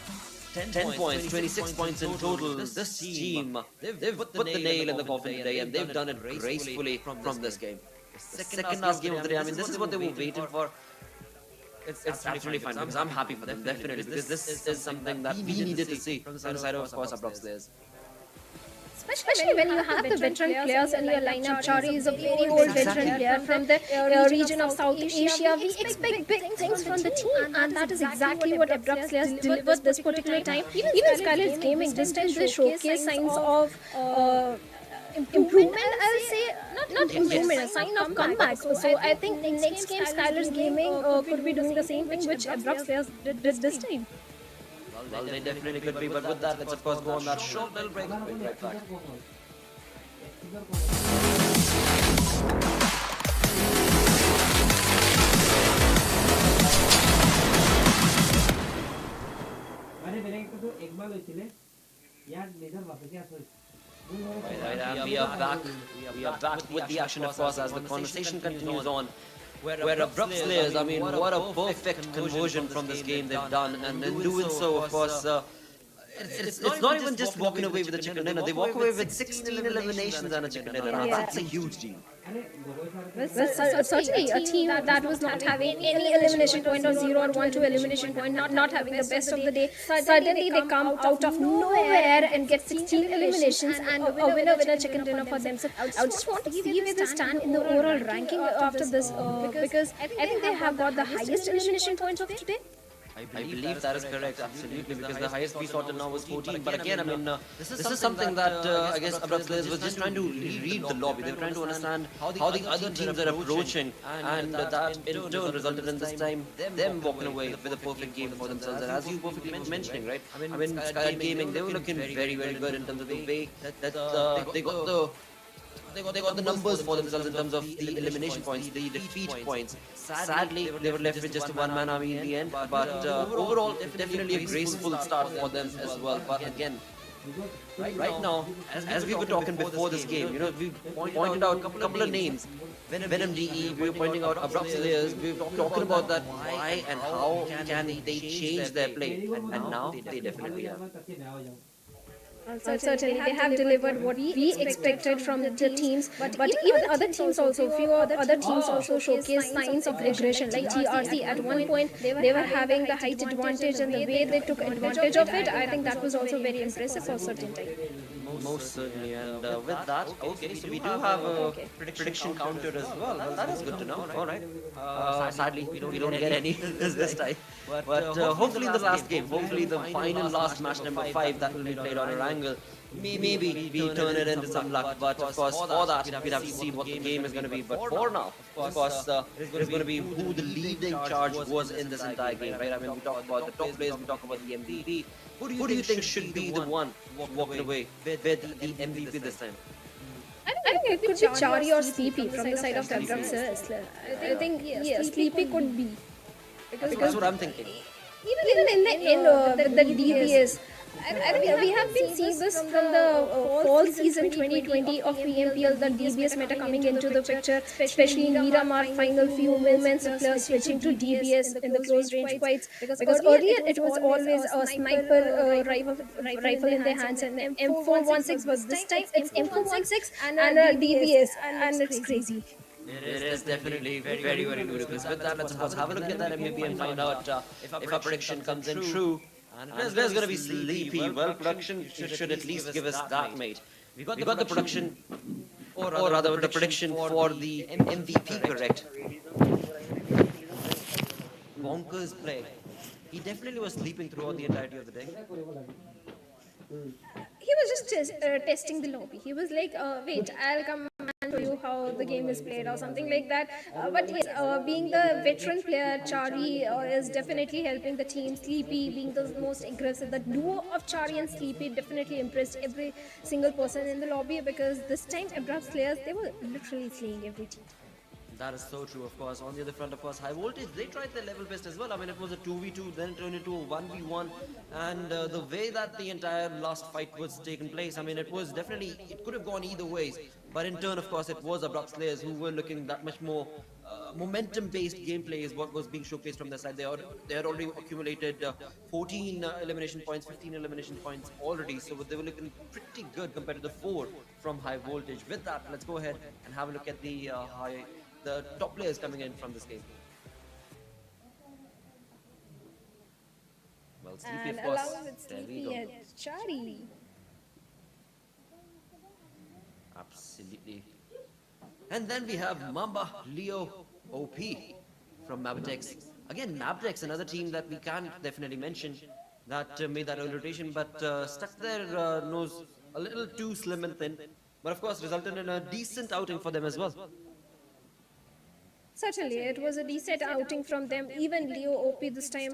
10 points, 26 points in total. This team, they've put the nail in the coffin today, and they've done it gracefully from this game. The second last game of the day, I mean, this is what they were waiting for. It's absolutely fine because I'm happy for them, definitely, because this is something that we needed to see from the side of course, Roblox players. Especially when you have the veteran players in your lineup. Chari is a very old veteran player from the region of South Asia. We expect big things from the team, and that is exactly what Abrupt players delivered this particular time. Even Skylar's Gaming, this time they showcase signs of improvement, I'll say. Not improvement, a sign of comeback. So I think in next game, Skylar's Gaming could be doing the same thing which Abrupt players did this time. Well, they definitely could be, but with that, let's of course go on that short little break. We'll be right back. Right, and we are back. We are back with the action, of course, as the conversation continues on. Where Abrupt players, I mean, what a perfect conversion from this game they've done, and in doing so, of course, it's not even just walking away with a chicken dinner. They walk away with 16 eliminations and a chicken dinner. That's a huge deal. Well, certainly a team that was not having any elimination point or 0 or 1 to elimination point, not having the best of the day. Suddenly they come out of nowhere and get 16 eliminations and a winner chicken dinner for themselves. I just want to see where they stand in the overall ranking after this because I think they have got the highest elimination points of today. I believe that is correct, absolutely, because the highest we saw till now was 14. But again, I mean, this is something that I guess Abrupt players was just trying to read the lobby. They were trying to understand how the other teams are approaching, and that in turn resulted in this time them walking away with a perfect game for themselves. And as you perfectly were mentioning, right? I mean, Skylar Gaming, they were looking very, very good in terms of the way that they got the numbers for themselves in terms of the elimination points, the defeat points. Sadly, they were left with just a one-man army in the end, but overall, definitely a graceful start for them as well. But again, right now, as we were talking before this game, you know, we pointed out a couple of names. Venom DE, we were pointing out Abrupt players, we were talking about that why and how can they change their play, and now they definitely have. Certainly, they have delivered what we expected from the teams, but even other teams also, few other teams also showcase signs of regression, like TRC. At one point, they were having the height advantage, and the way they took advantage of it, I think that was also very impressive for certain time. Most certainly, and with that, okay, so we do have a prediction counter as well. Well, that is good to know. All right. Sadly, we don't get any this time, but hopefully the last game, hopefully the final last match number 5 that will be played on Orangle. Maybe we turn it into some luck, but of course for that we'd have to see what the game is going to be. But for now, of course, it's going to be who the leading charge was in this entire game, right? I mean, we talk about the top players, we talk about the MVP. Who do you think should be the one walking away with the MVP this time? I think it could be Chari or Sleepy from the side of the Abrupt players. I think yes, Sleepy could be. Because that's what I'm thinking. Even in the end with the DBS, I think we have been seeing this from the fall season 2020 of PMPL, the DBS meta coming into the picture, especially in Miramar final few moments of players switching to DBS in the close range fights. Because earlier it was always a sniper rifle in their hands and M416, but this time it's M416 and a DBS, and it's crazy. It is definitely very, very ludicrous. With that, let's of course have a look at that MVP and find out if our prediction comes in true. And there's going to be Sleepy. Well, production should at least give us that, mate. We got the production, or rather the prediction for the MVP correct. Bonkers play. He definitely was sleeping throughout the entirety of the day. He was just testing the lobby. He was like, wait, I'll come and show you how the game is played or something like that. But yes, being the veteran player, Chari is definitely helping the team. Sleepy being the most aggressive. The duo of Chari and Sleepy definitely impressed every single person in the lobby, because this time Abrupt players, they were literally slaying every team. That is so true, of course. On the other front, of course, High Voltage, they tried their level best as well. I mean, it was a 2v2, then it turned into a 1v1. And the way that the entire last fight was taken place, I mean, it was definitely, it could have gone either ways. But in turn, of course, it was Abrupt Slayers who were looking that much more momentum-based gameplay is what was being showcased from their side. They had already accumulated 14 elimination points, 15 elimination points already, so they were looking pretty good compared to the 4 from High Voltage. With that, let's go ahead and have a look at the top players coming in from this game. Well, Sleepy, And of course. along with There we Sleepy go. and Chari. Absolutely. And then we have Mamba, Leo, OP from Mavitex. Again, Mavitex, another team that we can't definitely mention that made that early rotation, but stuck their nose a little too slim and thin. But of course, resulted in a decent outing for them as well. Certainly, it was a decent outing from them. Even Leo OP this time,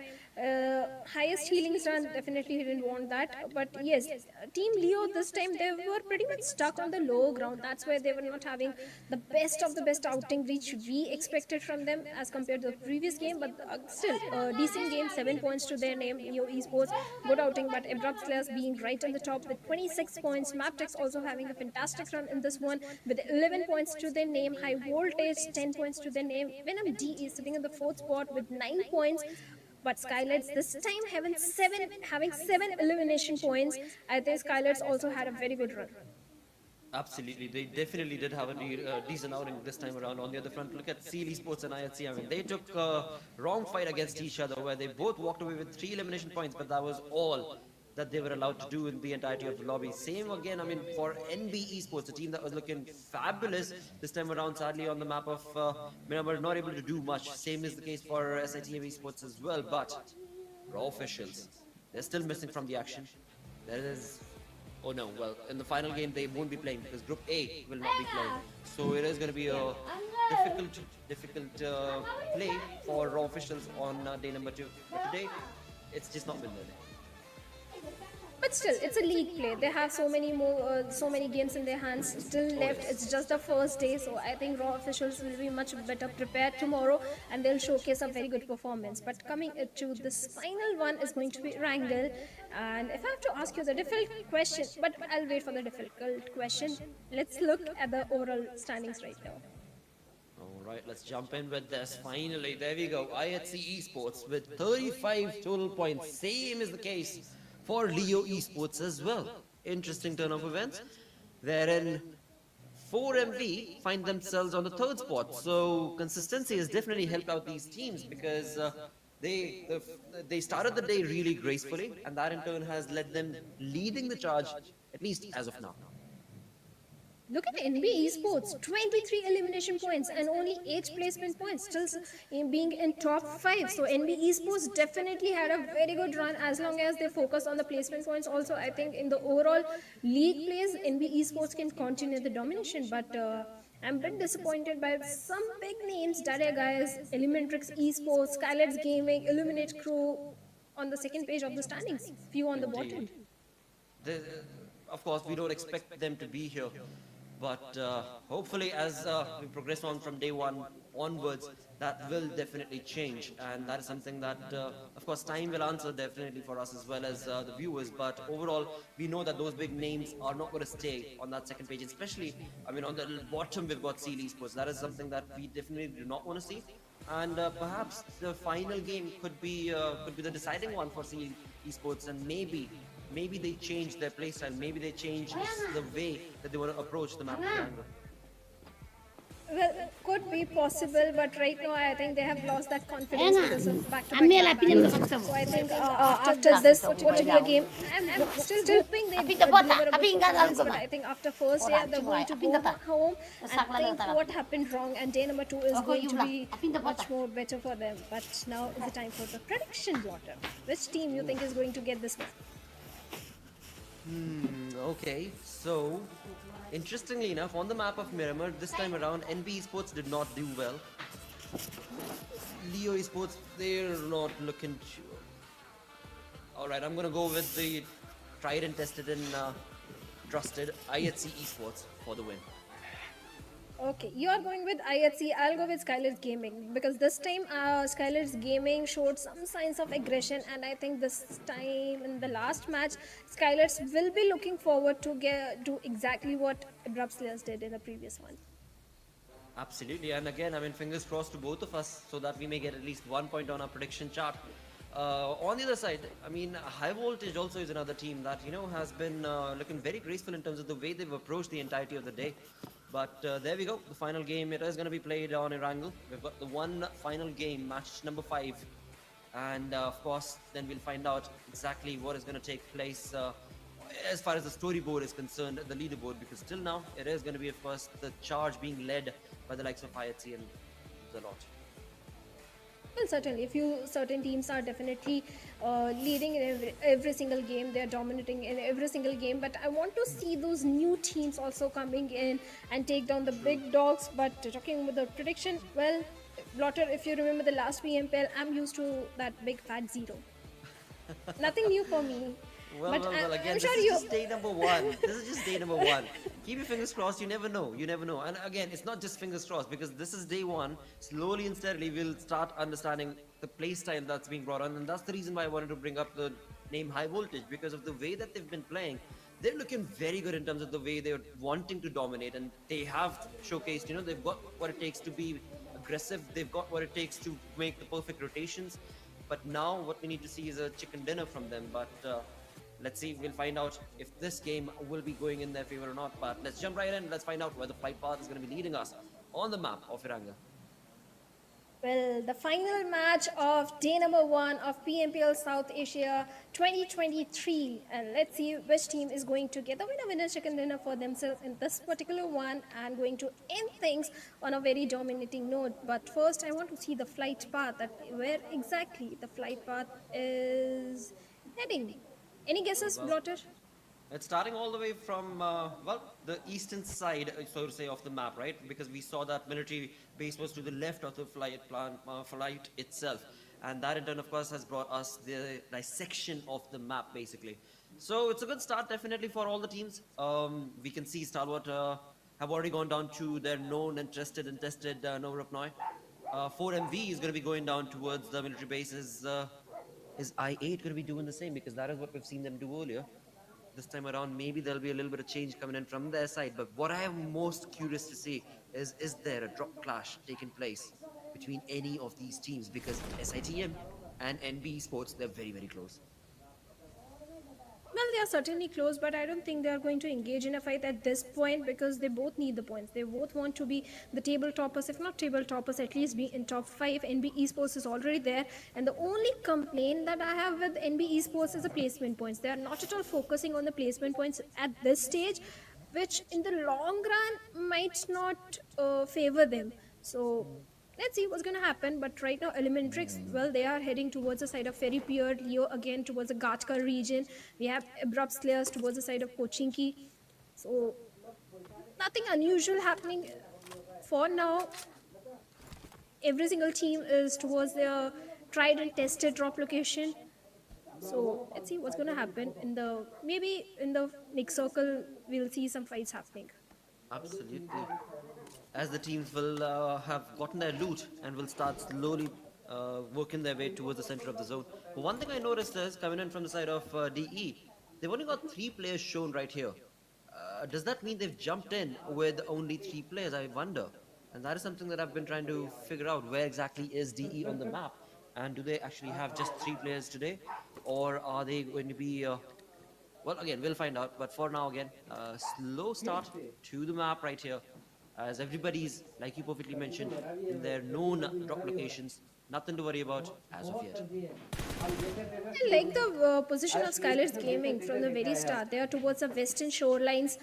highest healings run, definitely he didn't want that. But yes, Team Leo this time, they were pretty much stuck on the low ground. That's why they were not having the best of the best outing which we expected from them as compared to the previous game. But still, decent game, 7 points to their name, Leo Esports, good outing. But Abrupt Slayers being right on the top with 26 points. Maptex also having a fantastic run in this one with 11 points to their name. High Voltage, 10 points to their name. Venom D is sitting in the 4th spot with 9 points. But Skylights this time having seven elimination points. I think Skylights also had a very good run. Absolutely, they definitely did have a decent outing this time around. On the other front, look at Seal Esports and IHC. I mean, they took a wrong fight against each other where they both walked away with 3 elimination points, but that was all that they were allowed to do in the entirety of the lobby. Same again, I mean, for NB Esports, a team that was looking fabulous this time around, sadly on the map of Miramar, not able to do much. Same is the case for SITM Esports as well, but Raw officials, they're still missing from the action. There is, oh no, well, in the final game they won't be playing because Group A will not be playing. So it is going to be a difficult play for Raw officials on day number 2. But today, it's just not been there. But still, it's a league play. They have so many games in their hands still left. yes. It's just the first day, so I think Raw officials will be much better prepared tomorrow, and they'll showcase a very good performance. But coming to this final one is going to be Wrangle, and if I have to ask you the difficult question, but I'll wait for the difficult question. Let's look at the overall standings right now. Alright, let's jump in with this. Finally, there we go. IHC Esports with 35 total points. Same is the case for Leo Esports as well. Interesting turn of events. Wherein 4MV find themselves on the 3rd spot. So consistency has definitely helped out these teams because they started the day really gracefully, and that in turn has led them leading the charge, at least as of now. Look at NB Esports, 23 elimination points and only 8 placement points, still being in top 5. So NB Esports definitely had a very good run as long as they focus on the placement points. Also, I think in the overall league plays, NB Esports can continue the domination. But I'm a bit disappointed by some big names, Dada Guys, Elementrix Esports, Skylights Gaming, Illuminate Crew on the second page of the standings, few on the bottom. Of course, we don't expect them to be here. But hopefully as we progress on from day 1 onwards, that will definitely change. And that is something that, of course, time will answer definitely for us as well as the viewers. But overall, we know that those big names are not going to stay on that second page. Especially, I mean, on the bottom, we've got Seal Esports. That is something that we definitely do not want to see. And perhaps the final game could be the deciding one for Seal Esports, and maybe they change their playstyle, maybe they change the way that they want to approach the map triangle. Well, could be possible, but right now I think they have lost that confidence because of back-to-back battles. So I think after this particular game, I'm still hoping they deliver a good performance, but I think after first day they're going to go home and think what happened wrong, and day number 2 is going to be much more better for them. But now is the time for the prediction blotter. Which team you think is going to get this one? Okay, so interestingly enough, on the map of Miramar, this time around, NB Esports did not do well. Leo Esports, they're not looking sure. Alright, I'm gonna go with the tried and tested and trusted IHC Esports for the win. Okay, you are going with IHC. I'll go with Skylar's Gaming because this time Skylar's Gaming showed some signs of aggression, and I think this time in the last match, Skylar's will be looking forward to do exactly what Abrupt Slayers did in the previous one. Absolutely, and again, I mean, fingers crossed to both of us so that we may get at least 1 point on our prediction chart. On the other side, I mean, High Voltage also is another team that has been looking very graceful in terms of the way they've approached the entirety of the day. But there we go, the final game. It is going to be played on Erangel. We've got the one final game, match number 5, and of course, then we'll find out exactly what is going to take place. As far as the storyboard is concerned, the leaderboard, because till now it is going to be, of course, the charge being led by the likes of IHC and the lot. Well, certainly, a few certain teams are definitely leading in every single game. They are dominating in every single game. But I want to see those new teams also coming in and take down the big dogs. But talking about the prediction, well, Blotter, if you remember the last PMPL, I'm used to that big fat zero. Nothing new for me. But Again, I'm this sure is you. just day number 1. This is just day number 1. Keep your fingers crossed. You never know. You never know. And again, it's not just fingers crossed, because this is day 1. Slowly and steadily, we'll start understanding the play style that's being brought on. And that's the reason why I wanted to bring up the name High Voltage, because of the way that they've been playing. They're looking very good in terms of the way they're wanting to dominate. And they have showcased, they've got what it takes to be aggressive. They've got what it takes to make the perfect rotations. But now what we need to see is a chicken dinner from them. But let's see, we'll find out if this game will be going in their favor or not. But let's jump right in. Let's find out where the flight path is going to be leading us on the map of Iranga. Well, the final match of day number 1 of PMPL South Asia 2023. And let's see which team is going to get the winner chicken dinner for themselves in this particular one and going to end things on a very dominating note. But first, I want to see the flight path, that where exactly the flight path is heading. Any guesses, Well, Blotter? it's starting all the way from, the eastern side, so to say, of the map, right? Because we saw that military base was to the left of the flight itself. And that in turn, of course, has brought us the dissection of the map, basically. So it's a good start, definitely, for all the teams. We can see Stalwart have already gone down to their known and trusted and tested Nova of Noi. 4MV is going to be going down towards the military bases. Is I8 going to be doing the same? Because that is what we've seen them do earlier. This time around, maybe there'll be a little bit of change coming in from their side. But what I am most curious to see is there a drop clash taking place between any of these teams? Because SITM and NB Sports, they're very, very close. Well, they are certainly close, but I don't think they are going to engage in a fight at this point because they both need the points. They both want to be the table toppers, if not table toppers, at least be in top 5. NB Esports is already there, and the only complaint that I have with NB Esports is the placement points. They are not at all focusing on the placement points at this stage, which in the long run might not favor them. So let's see what's going to happen. But right now, Elementrix, well, they are heading towards the side of Ferry Pier, Leo again towards the Gatkar region. We have Abrupt Slayers towards the side of Pochinki. So nothing unusual happening for now. Every single team is towards their tried and tested drop location. So let's see what's going to happen maybe in the next circle. We'll see some fights happening. Absolutely. As the teams will have gotten their loot and will start slowly working their way towards the center of the zone. But one thing I noticed is coming in from the side of DE, they've only got 3 players shown right here. Does that mean they've jumped in with only 3 players? I wonder. And that is something that I've been trying to figure out. Where exactly is DE on the map? And do they actually have just 3 players today? Or are they going to be... well, again, we'll find out. But for now, again, slow start to the map right here. As everybody's, like you perfectly mentioned, in their known drop locations. Nothing to worry about as of yet. I like the position of Skylar's Gaming from the very start. They are towards the western shorelines.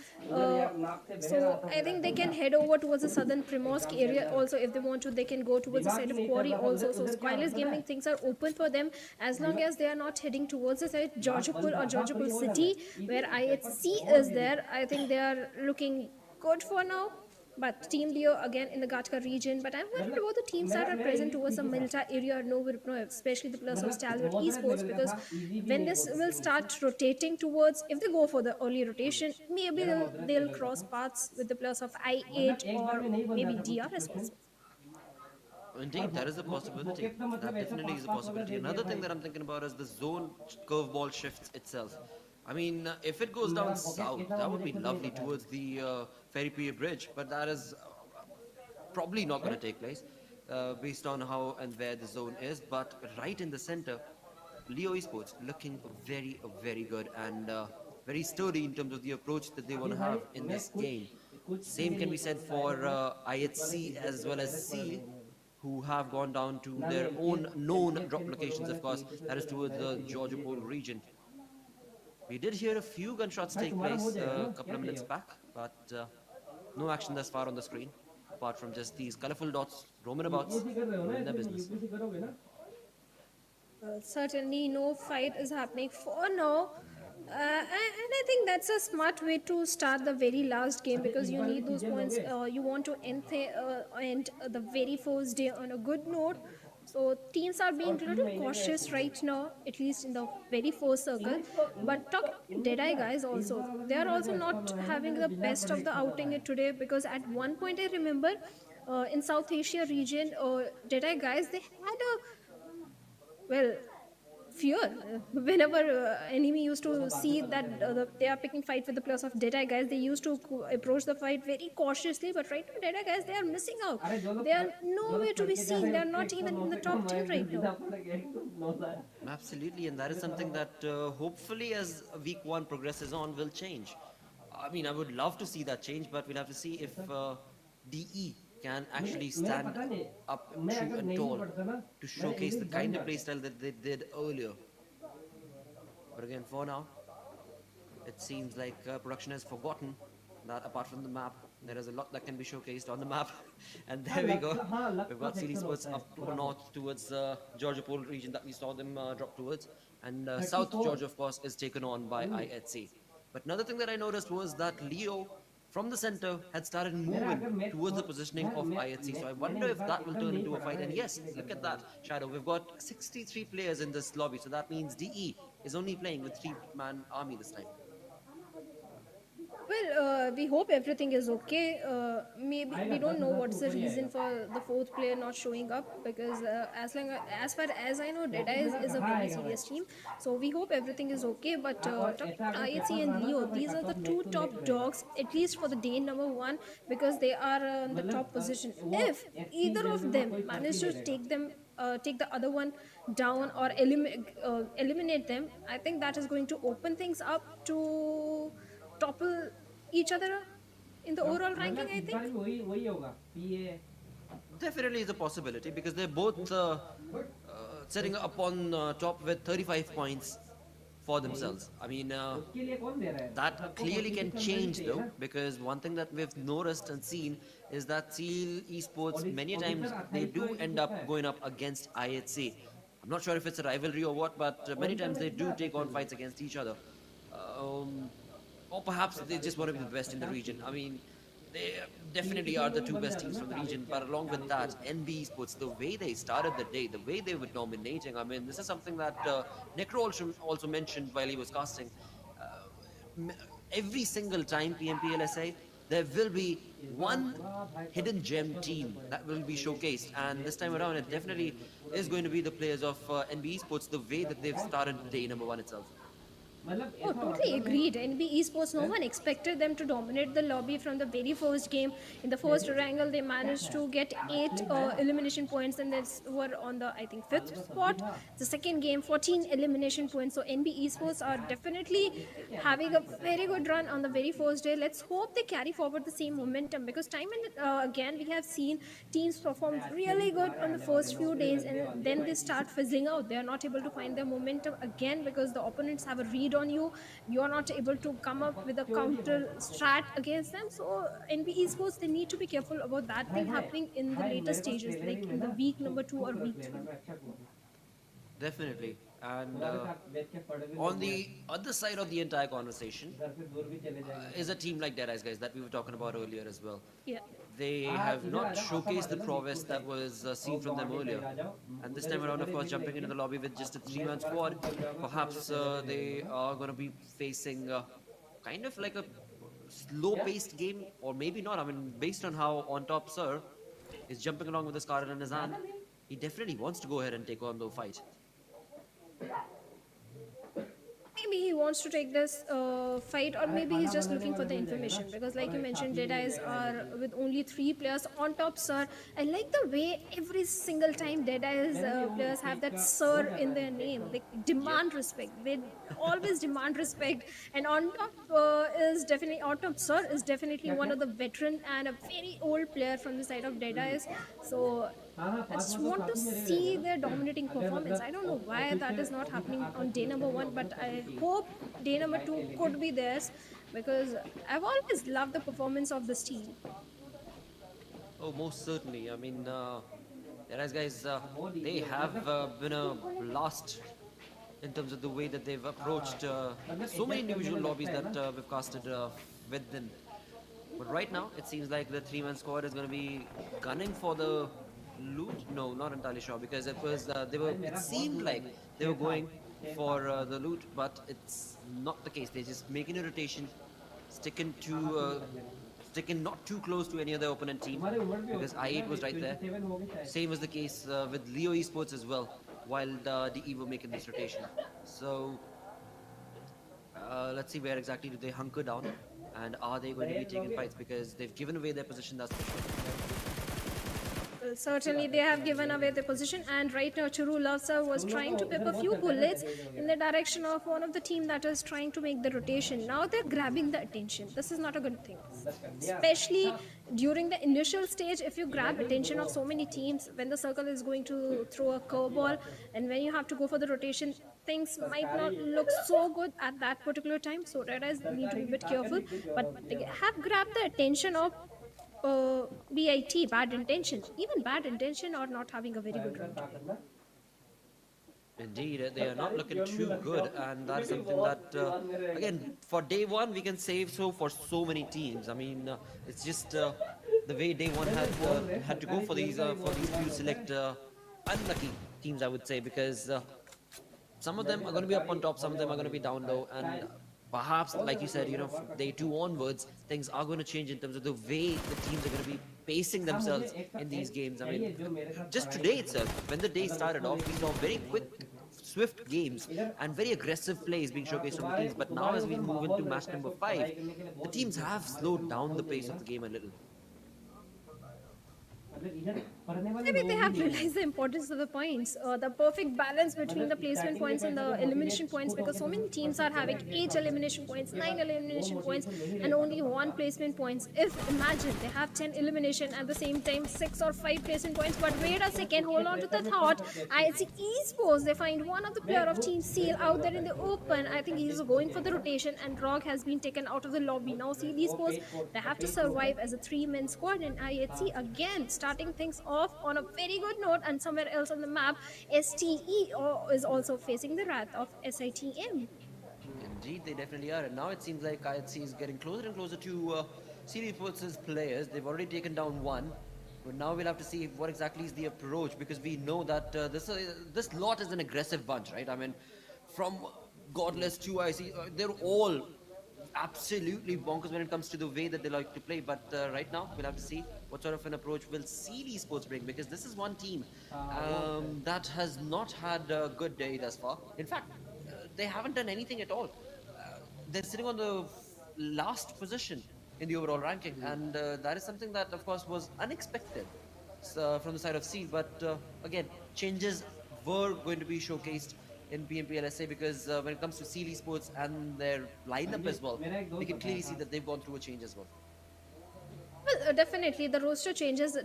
So I think they can head over towards the southern Primorsk area also. If they want to, they can go towards the side of Quarry also. So Skylar's Gaming, things are open for them as long as they are not heading towards the side Georgopol or Georgopol City, where IHC is there. I think they are looking good for now. But Team Leo again in the Gatka region. But I'm worried about the teams that are present towards the Milta area or no, especially the players of Stalwart Esports, because when this will start rotating towards, if they go for the early rotation, maybe they'll cross paths with the players of I8 or maybe DRS also. Indeed, that is a possibility. That definitely is a possibility. Another thing that I'm thinking about is the zone curveball shifts itself. I mean, if it goes down south, that would be lovely towards the Ferry Pier Bridge, but that is probably not going to take place based on how and where the zone is. But right in the center, Leo Esports looking very, very good and very sturdy in terms of the approach that they want to have in this game. Same can be said for IHC as well as Seal, who have gone down to their own known drop locations, of course, that is towards the Georgia Pole region. We did hear a few gunshots take place a couple of minutes back, but no action thus far on the screen, apart from just these colorful dots roaming about, doing their business. Certainly, no fight is happening for now. And I think that's a smart way to start the very last game, because you need those points. You want to end the very first day on a good note. So teams are being a little cautious right now, at least in the very first circle. But talking about Deadeye guys also, they are also not having the best of the outing today, because at one point I remember in South Asia region, Deadeye guys, they had a, well, fear whenever enemy used to see that they are picking fight with the players of Deadeye guys. They used to approach the fight very cautiously, but right now Deadeye guys, they are missing out. They are nowhere to be seen. They are not even in the top 10 right now. Absolutely, and that is something that hopefully, as week one progresses on, will change. I mean, I would love to see that change, but we'll have to see if DE can actually stand up true and tall to showcase the kind of playstyle that they did earlier. But again, for now, it seems like production has forgotten that apart from the map, there is a lot that can be showcased on the map. And there we go. We've got Series Sports up to north towards Georgia Pole region that we saw them drop towards. And South Georgia, of course, is taken on by IHC. But another thing that I noticed was that Leo from the center had started moving towards the positioning of IHC. So I wonder if that will turn into a fight. And yes, look at that, Shadow. We've got 63 players in this lobby. So that means DE is only playing with 3-man army this time. Well, we hope everything is okay. Maybe we don't know what's the reason for the fourth player not showing up, because as far as I know, Deadeye is a very serious team. So we hope everything is okay. But talking about IHC and Leo, these are the two top dogs, at least for the day number one, because they are in the top position. If either of them manage to take the other one down or eliminate them, I think that is going to open things up to topple each other in the overall ranking, I think. Definitely is a possibility because they're both sitting up on top with 35 points for themselves. I mean, that clearly can change though, because one thing that we've noticed and seen is that Seal Esports, many times they do end up going up against IHC. I'm not sure if it's a rivalry or what, but many times they do take on fights against each other. Um, or perhaps they just want to be the best in the region. I mean, they definitely are the two best teams from the region, but along with that, NB Esports, the way they started the day, the way they were dominating, I mean, this is something that Necro also mentioned while he was casting. Uh, every single time PMPL SA, there will be one hidden gem team that will be showcased, and this time around, it definitely is going to be the players of NB Esports, the way that they've started day number one itself. Oh, totally agreed. NB Esports, no one expected them to dominate the lobby from the very first game. In the first wrangle, they managed to get 8 elimination points, and they were on the, I think, 5th spot. The second game, 14 elimination points. So NB Esports are definitely having a very good run on the very first day. Let's hope they carry forward the same momentum, because time and again we have seen teams perform really good on the first few days, and then they start fizzling out. They are not able to find their momentum again because the opponents have a read on you. You are not able to come up with a counter strat against them. So NB Esports, they need to be careful about that thing happening in the later stages, like in the week number 2 or week 3. Definitely. And on the other side of the entire conversation is a team like Dead Eyes, guys, that we were talking about earlier as well. Yeah. they have not showcased the prowess that was seen from them earlier. And this time around, of course, jumping into the lobby with just a three-man squad, perhaps they are going to be facing kind of like a slow-paced game, or maybe not. I mean, based on how on top Sir is jumping along with his car in his hand, he definitely wants to go ahead and take on the fight. Maybe he wants to take this fight, or maybe he's just looking for the information, because like you mentioned, Deadeyes are with only 3 players on top. Sir, I like the way every single time Deadeyes players have that Sir in their name, like demand respect. They always demand respect. And on top Sir is definitely one of the veteran and a very old player from the side of Deadeyes. So I just want to see their dominating performance. I don't know why that is not happening on day number 1, but I hope day number 2 could be theirs, because I've always loved the performance of this team. Oh, most certainly. I mean, whereas guys, they have been a blast in terms of the way that they've approached so many individual lobbies that we've casted with them. But right now, it seems like the three-man squad is going to be gunning for the loot. No, not entirely sure, because it was It seemed like they were going for the loot, but it's not the case. They're just making a rotation, sticking not too close to any other opponent team, because I8 was right there. Same was the case with Leo Esports as well, while the DE were making this rotation. So let's see where exactly do they hunker down, and are they going to be taking fights, because they've given away their position, that's for sure. Well, certainly they have given away the position, and right now Churu Lavsa was trying to pep a few bullets in the direction of one of the team that is trying to make the rotation. Now they're grabbing the attention. This is not a good thing, especially during the initial stage. If you grab attention of so many teams when the circle is going to throw a curveball, and when you have to go for the rotation, things might not look so good at that particular time. So Red Eyes need to be a bit careful, but they have grabbed the attention of BIT, bad intention. Even bad intention or not having a very good run today. Indeed, they are not looking too good, and that's something that, again, for day one, we can say so for so many teams. I mean, it's just the way day one had to go for these few select unlucky teams, I would say, because some of them are going to be up on top, some of them are going to be down low, and perhaps, like you said, day 2 onwards, things are going to change in terms of the way the teams are going to be pacing themselves in these games. I mean, just today itself, when the day started off, we saw very quick, swift games and very aggressive plays being showcased from the teams. But now, as we move into match number 5, the teams have slowed down the pace of the game a little. Maybe they have realized the importance of the points, the perfect balance between the placement points and the elimination points, because so many teams are having 8 elimination points, 9 elimination points, and only 1 placement points. If imagine they have 10 elimination at the same time, 6 or 5 placement points. But wait a second, hold on to the thought. I see esports, they find one of the player of Team Seal out there in the open. I think he's going for the rotation, and Rock has been taken out of the lobby. Now see esports, they have to survive as a 3-man squad, and IHC again starting things off on a very good note. And somewhere else on the map, STE is also facing the wrath of SITM. Indeed, they definitely are. And now it seems like IHC is getting closer and closer to CD Sports' players. They've already taken down one. But now we'll have to see what exactly is the approach, because we know that this lot is an aggressive bunch, right? I mean, from Godless to IC, they're all absolutely bonkers when it comes to the way that they like to play. But right now, we'll have to see what sort of an approach will CD Sports bring, because this is one team that has not had a good day thus far. In fact, they haven't done anything at all. They're sitting on the last position in the overall ranking, and that is something that, of course, was unexpected from the side of Seal. But again, changes were going to be showcased in PMPL SA, because when it comes to Seal Esports and their lineup as well, we can clearly see that they've gone through a change as well. Well, definitely the roster changes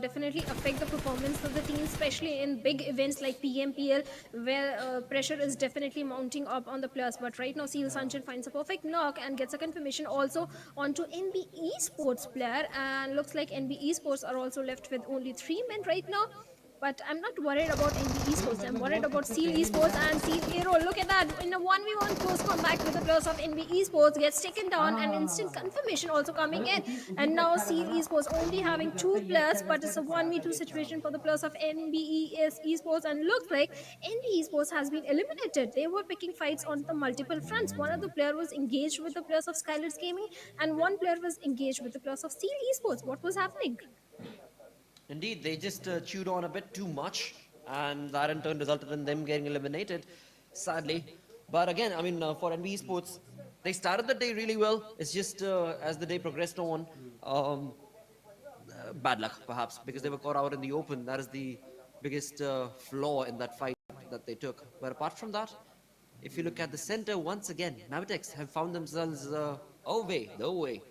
definitely affect the performance of the team, especially in big events like PMPL, where pressure is definitely mounting up on the players. But right now, Seal Sunshine finds a perfect knock and gets a confirmation also onto NB Esports player, and looks like NB Esports are also left with only 3 men right now. But I'm not worried about NB Esports. I'm worried about Seal Esports and Seal Hero. Look at that. In a 1v1 close combat with the players of NB Esports gets taken down and instant confirmation also coming in. And now Seal Esports only having two players, but it's a 1v2 situation for the players of NBES Esports. And looks like NB Esports has been eliminated. They were picking fights on the multiple fronts. One of the player was engaged with the players of Skylar's Gaming, and one player was engaged with the players of Seal Esports. What was happening? Indeed, they just chewed on a bit too much, and that in turn resulted in them getting eliminated, sadly. But again, I mean, for NB Sports, they started the day really well. It's just as the day progressed on, bad luck perhaps, because they were caught out in the open. That is the biggest flaw in that fight that they took. But apart from that, if you look at the center once again, Mavitex have found themselves away, the way.